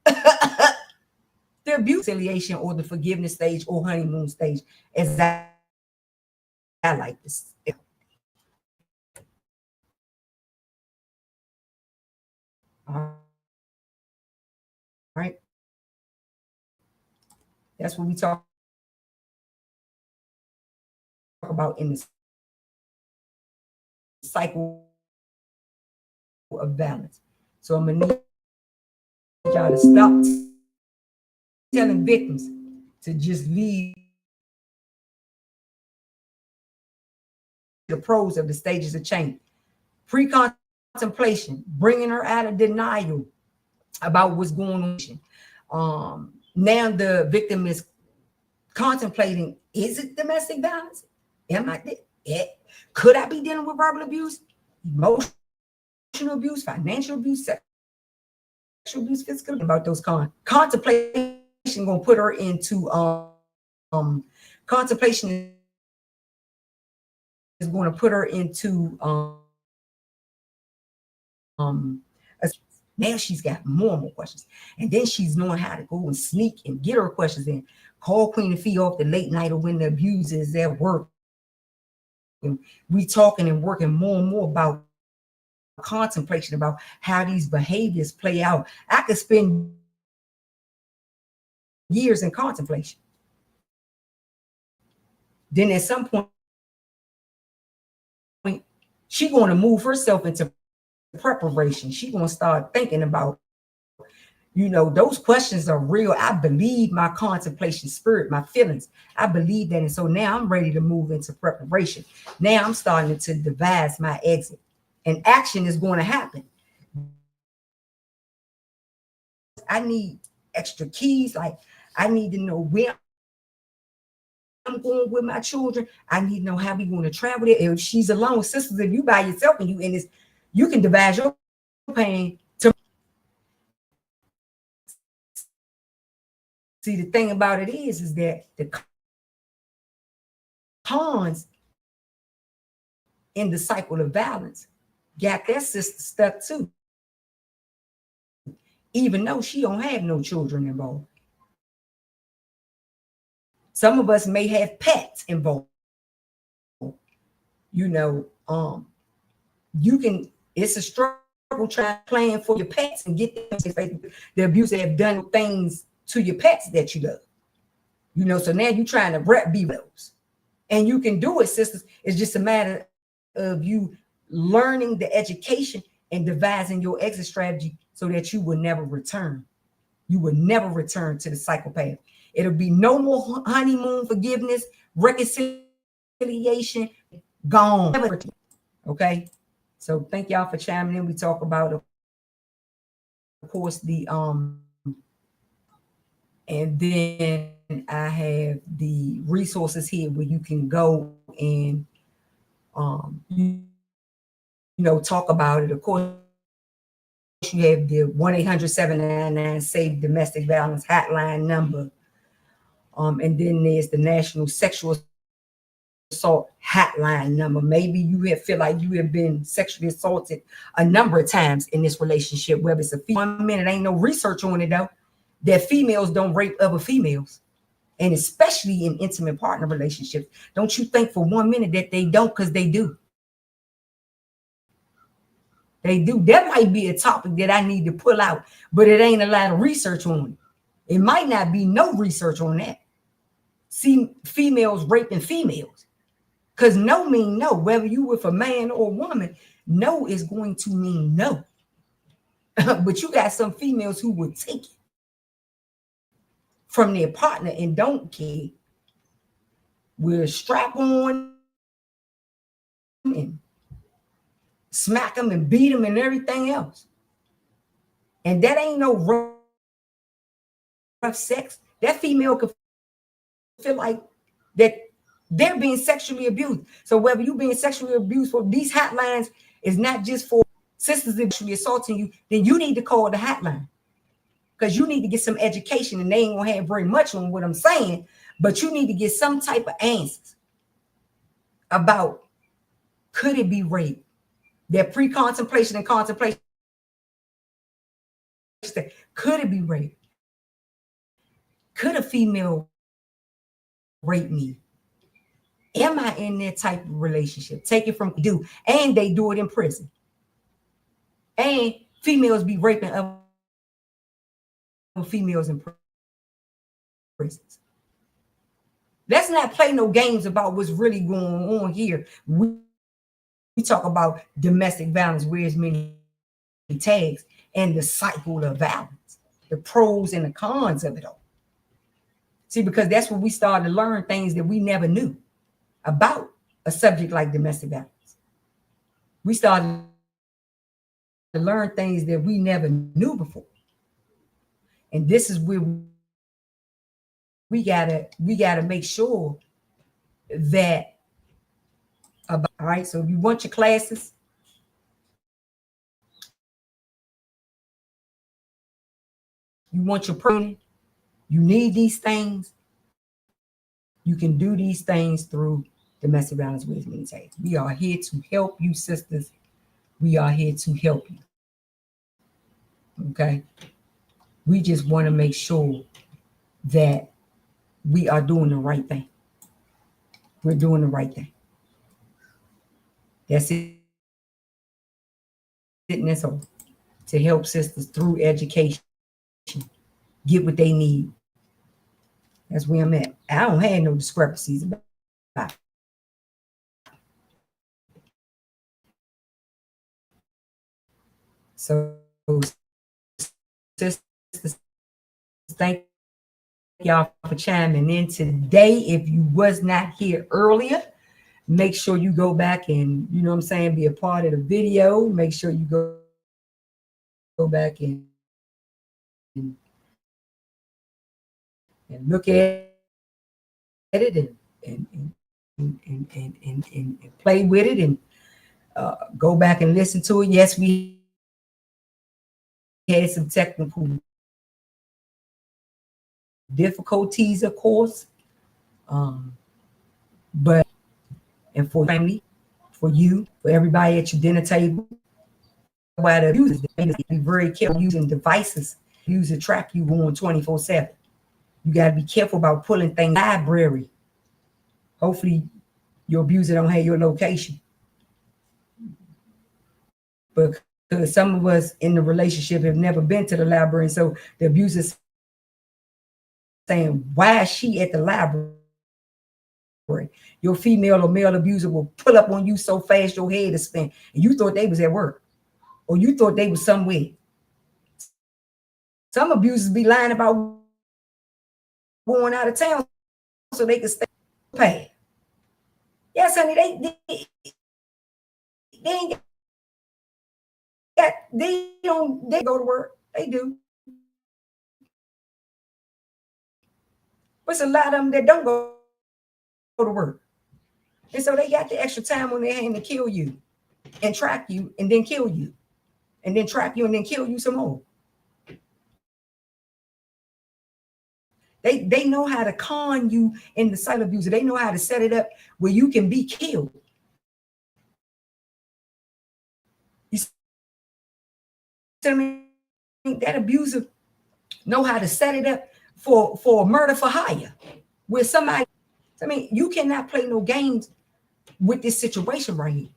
The abuse, reconciliation, or the forgiveness stage, or honeymoon stage, as I like this. All right. That's what we talk about in this cycle of balance. So I'm gonna need y'all to stop telling victims to just leave the pros of the stages of change. Pre-contemplation, bringing her out of denial about what's going on. Now the victim is contemplating, is it domestic violence? Am I could I be dealing with verbal abuse, emotional abuse, financial abuse, sexual abuse, physical? About those contemplation gonna put her into contemplation is going to put her into now she's got more and more questions, and then she's knowing how to go and sneak and get her questions in. Call Queenafi off the late night or when the abuser is at work. And we talking and working more and more about contemplation about how these behaviors play out. I could spend years in contemplation. Then at some point, she's going to move herself into preparation. She's going to start thinking about, those questions are real. I believe my contemplation spirit, my feelings. I believe that. And so now I'm ready to move into preparation. Now I'm starting to devise my exit. And action is going to happen. I need extra keys. Like, I need to know where I'm going with my children. I need to know how we're going to travel there. If she's alone, sisters, if you by yourself and you in this, you can devise your pain to see. The thing about it is that the cons in the cycle of violence got their sister stuck too, even though she don't have no children involved. Some of us may have pets involved. It's a struggle trying to plan for your pets and get them the abuse that have done things to your pets that you love. So now you're trying to be those. And you can do it, sisters. It's just a matter of you learning the education and devising your exit strategy so that you will never return. You will never return to the psychopath. It'll be no more honeymoon forgiveness, reconciliation, gone. Okay? So thank y'all for chiming in. We talk about, of course, and then I have the resources here where you can go and talk about it. Of course, you have the 1-800-799 domestic violence hotline number. And then there's the National Sexual Assault hotline number. Maybe you feel like you have been sexually assaulted a number of times in this relationship, whether it's a female. 1 minute, ain't no research on it though, that females don't rape other females. And especially in intimate partner relationships. Don't you think for 1 minute that they don't, because they do. They do. That might be a topic that I need to pull out, but it ain't a lot of research on it. It might not be no research on that. See, females raping females. Because no mean no. Whether you with a man or a woman, no is going to mean no. But you got some females who will take it from their partner and don't care. We'll strap on and smack them and beat them and everything else. And that ain't no rough sex. That female could feel like that they're being sexually abused. So whether you're being sexually abused, for these hotlines is not just for sisters sexually assaulting you, then you need to call the hotline. Because you need to get some education, and they ain't gonna have very much on what I'm saying, but you need to get some type of answers about, could it be rape? That pre-contemplation and contemplation. Could it be rape? Could a female rape me? Am I in that type of relationship? Take it from do, and they do it in prison. And females be raping other females in prisons. Let's not play no games about what's really going on here. We talk about domestic violence, where's many tags, and the cycle of violence, the pros and the cons of it all. See, because that's when we started to learn things that we never knew about a subject like domestic violence. We started to learn things that we never knew before. And this is where we gotta make sure that about, all right. So if you want your classes, you want your pruning, you need these things, you can do these things through Domestic Violence Wisdom and Insight. We are here to help you, sisters. We are here to help you. Okay. We just want to make sure that we are doing the right thing. We're doing the right thing. That's it. sitting this over to help sisters through education get what they need. That's where I'm at. I don't have no discrepancies about it. So, sisters, thank y'all for chiming in today. If you was not here earlier, make sure you go back and, you know what I'm saying, be a part of the video. Make sure you go back and look at it and play with it and go back and listen to it. Yes, we had some technical difficulties, of course, but and for family, for you, for everybody at your dinner table, why the abusers, be very careful using devices, use to track you on 24/7. You got to be careful about pulling things library. Hopefully, your abuser don't have your location, because some of us in the relationship have never been to the library, so the abuser's saying, "Why is she at the library?" Your female or male abuser will pull up on you so fast your head is spin, and you thought they was at work, or you thought they was somewhere. Some abusers be lying about going out of town so they can stay paid. Yes, honey, they ain't got, they go to work. They do. But it's a lot of them that don't go to work. And so they got the extra time on their hand to kill you and track you and then kill you and then track you and then kill you some more. They know how to con you in the silent abuser. They know how to set it up where you can be killed. You see what I mean? That abuser know how to set it up for murder for hire. Where somebody, I mean, you cannot play no games with this situation right here.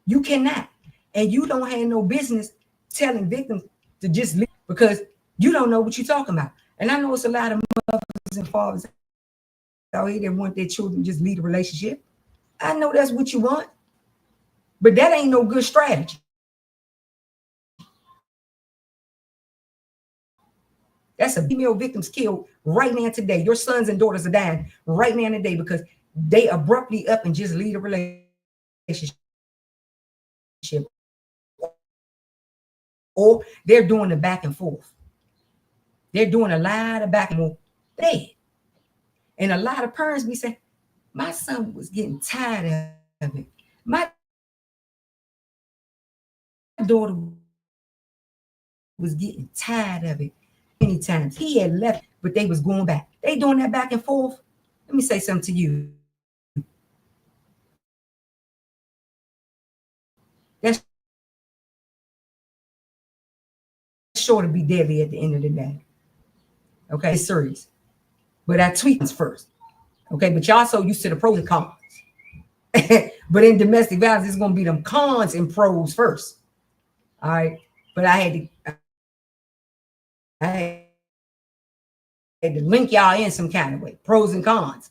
You cannot. And you don't have no business telling victims to just leave because you don't know what you're talking about. And I know it's a lot of mothers and fathers out here that want their children to just leave the relationship. I know that's what you want, but that ain't no good strategy. That's a female victims killed right now today. Your sons and daughters are dying right now today because they abruptly up and just leave the relationship. Or they're doing the back and forth. They're doing a lot of back and forth. And a lot of parents be saying, my son was getting tired of it. My daughter was getting tired of it. Many times he had left, but they was going back. They doing that back and forth. Let me say something to you. That's sure to be deadly at the end of the day. Okay, it's serious. But I tweet first. Okay, but y'all so used to the pros and cons. But in domestic violence, it's gonna be them cons and pros first. All right. But I had to link y'all in some kind of way, pros and cons.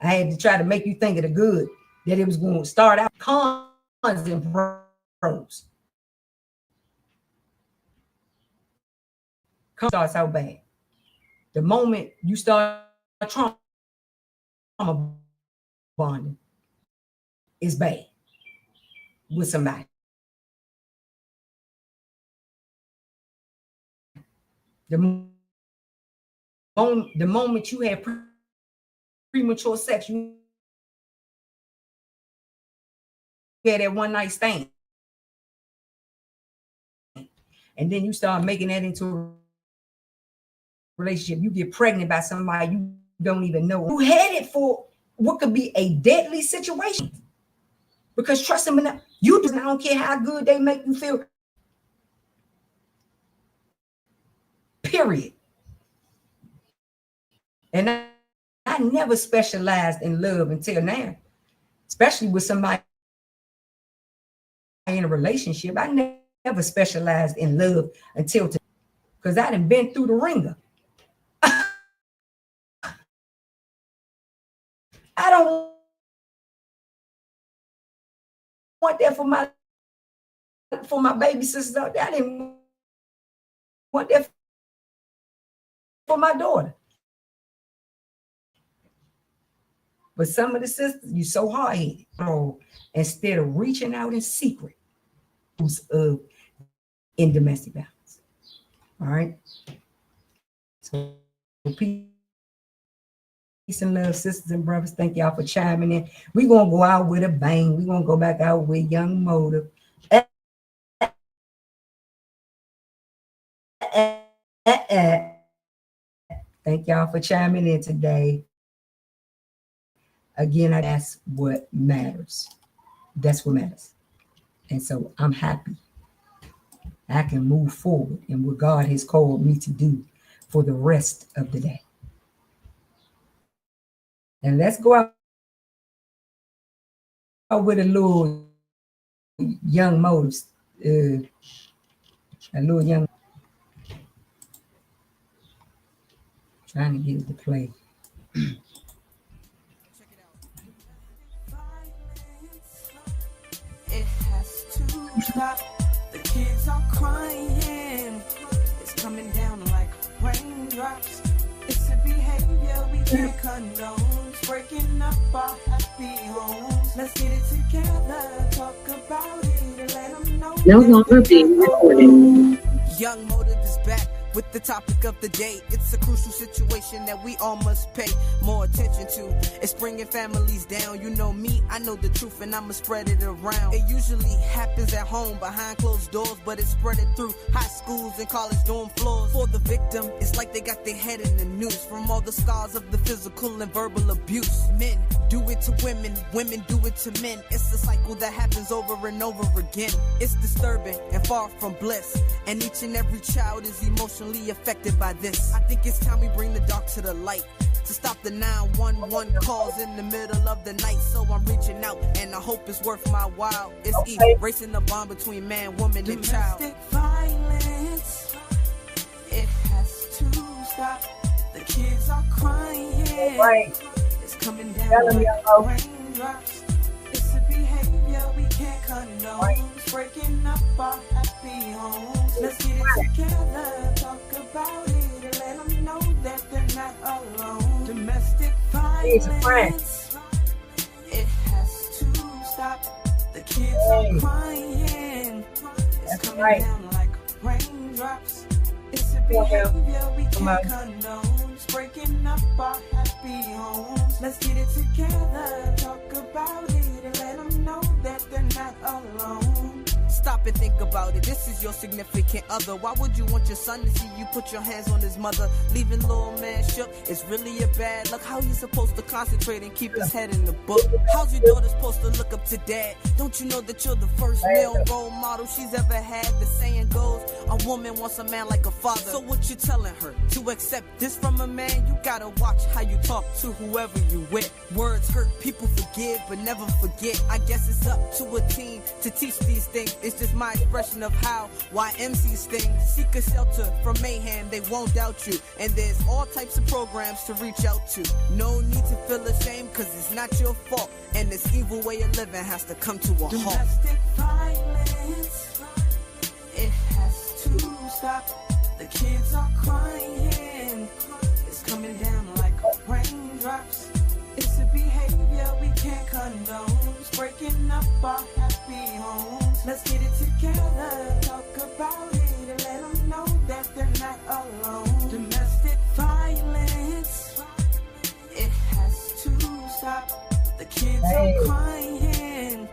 I had to try to make you think of the good, that it was going to start out cons and pros. Cons starts out bad. The moment you start trauma bonding, is bad with somebody. The moment you have premature sex, you had that one night stand. And then you start making that into a relationship. You get pregnant by somebody you don't even know. You headed for what could be a deadly situation. Because trust them enough, you just, I don't care how good they make you feel. Period. And I never specialized in love until now, especially with somebody in a relationship. I never specialized in love until today, because I done been through the ringer. I don't want that for my baby sisters out there. I didn't want that for my daughter. But some of the sisters, you so hard-headed. So instead of reaching out in secret in domestic violence. All right. So peace and love, sisters and brothers. Thank y'all for chiming in. We're gonna go out with a bang. We're gonna go back out with Young Motive. Thank y'all for chiming in today. Again, that's what matters. That's what matters. And so I'm happy I can move forward in what God has called me to do for the rest of the day. And let's go out with a little Young Motives. A little young. Trying to get it to play. It has to stop. The kids are crying. It's coming down like raindrops. It's a behavior we can't condone. It's breaking up our happy homes. Let's get it together. Talk about it and let them know. No longer being recorded. Young Motive is back with the topic of the day. It's a crucial situation that we all must pay more attention to. It's bringing families down. You know me, I know the truth, and I'ma spread it around. It usually happens at home behind closed doors, but it's spreading through high schools and college dorm floors. For the victim, it's like they got their head in the noose from all the scars of the physical and verbal abuse. Men do it to women, women do it to men. It's a cycle that happens over and over again. It's disturbing and far from bliss, and each and every child is emotionally affected by this. I think it's time we bring the dark to the light, to stop the 911 calls in the middle of the night. So I'm reaching out, and I hope it's worth my while. It's erasing the bond between man, woman, and child. Domestic violence, it has to stop. The kids are crying. It's coming down like raindrops. It's a behavior we can't condone. It's breaking up our happy homes. Let's get it together, talk about it, and let them know that they're not alone. Domestic violence, it has to stop. The kids are crying. It's coming down like raindrops. It's a behavior we can't condone. It's breaking up our happy homes. Let's get it together, talk about it, and let them know that they're not alone. Stop and think about it. This is your significant other. Why would you want your son to see you put your hands on his mother? Leaving little man shook. It's really a bad luck. How you supposed to concentrate and keep his head in the book? How's your daughter supposed to look up to dad? Don't you know that you're the first male role model she's ever had? The saying goes, a woman wants a man like a father. So what you telling her? To accept this from a man, you gotta watch how you talk to whoever you with. Words hurt, people forgive, but never forget. I guess it's up to a team to teach these things. It's just my expression of how YMC stings. Seek a shelter from mayhem, they won't doubt you. And there's all types of programs to reach out to. No need to feel ashamed, cause it's not your fault. And this evil way of living has to come to a halt. Domestic violence, it has to stop. The kids are crying. It's coming down like raindrops. It's a behavior we can't condone. It's breaking up our happy homes. Let's get it together, talk about it, and let them know that they're not alone. Domestic violence, it has to stop. The kids are crying.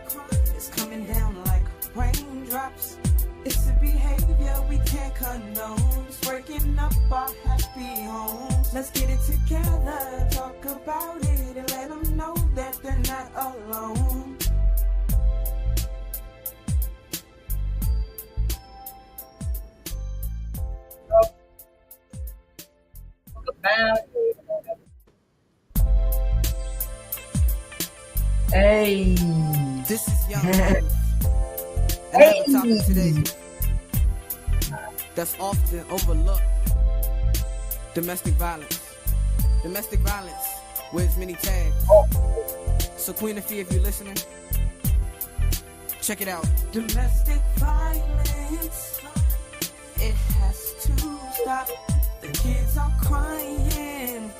It's coming down like raindrops. It's a behavior we can't condone. It's breaking up our happy homes. Let's get it together, talk about it, and let them know that they're not alone. Hey, this is Young Motive. And I have a topic today that's often overlooked. Domestic violence. Domestic violence wears many tags. So Queenafi, if you're listening, check it out. Domestic violence, it has to stop. The kids are crying.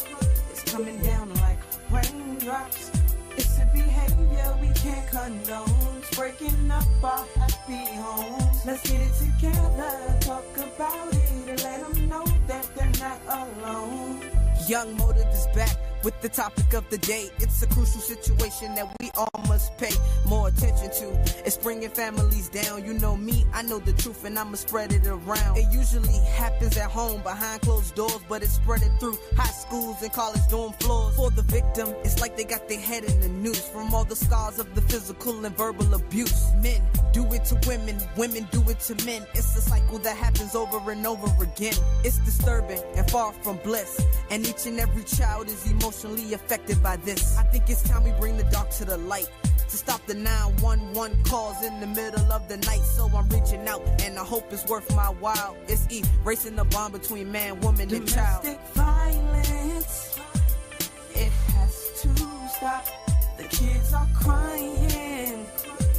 It's coming down like raindrops. It's a behavior we can't condone. It's breaking up our happy homes. Let's get it together, talk about it, and let them know that they're not alone. Young Motive is back with the topic of the day. It's a crucial situation that we all must pay more attention to. It's bringing families down. You know me, I know the truth, and I'ma spread it around. It usually happens at home behind closed doors, but it's spreading through high schools and college dorm floors. For the victim, it's like they got their head in the noose from all the scars of the physical and verbal abuse. Men do it to women, women do it to men. It's a cycle that happens over and over again. It's disturbing and far from bliss, and each and every child is emotionally affected by this. I think it's time we bring the dark to the light, to stop the 911 calls in the middle of the night. So I'm reaching out, and I hope it's worth my while. It's erasing the bond between man, woman, and child. Domestic violence, it has to stop. The kids are crying.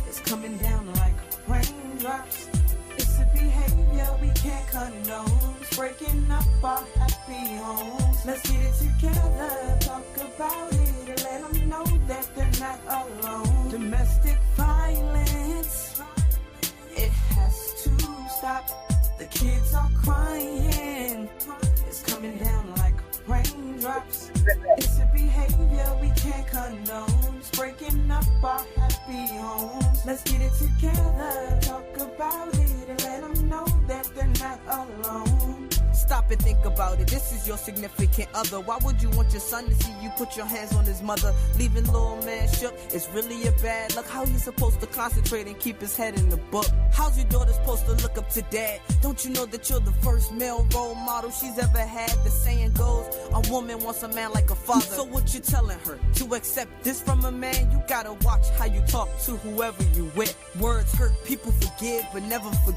It's coming down like raindrops. It's a behavior we can't condone. It's breaking up our happy homes. Let's get it together, talk about it, and let them know that they're not alone. Domestic violence, it has to stop. The kids are crying. It's coming down like raindrops. It's a behavior we can't condone. It's breaking up our happy homes. Let's get it together, talk about it, and let them know that they're not alone. Stop and think about it. This is your significant other. Why would you want your son to see you put your hands on his mother? Leaving little man shook. It's really a bad look. How you supposed to concentrate and keep his head in the book? How's your daughter supposed to look up to dad? Don't you know that you're the first male role model she's ever had? The saying goes, a woman wants a man like a father. So what you telling her? To accept this from a man, you gotta watch how you talk to whoever you with. Words hurt, people forgive, but never forget.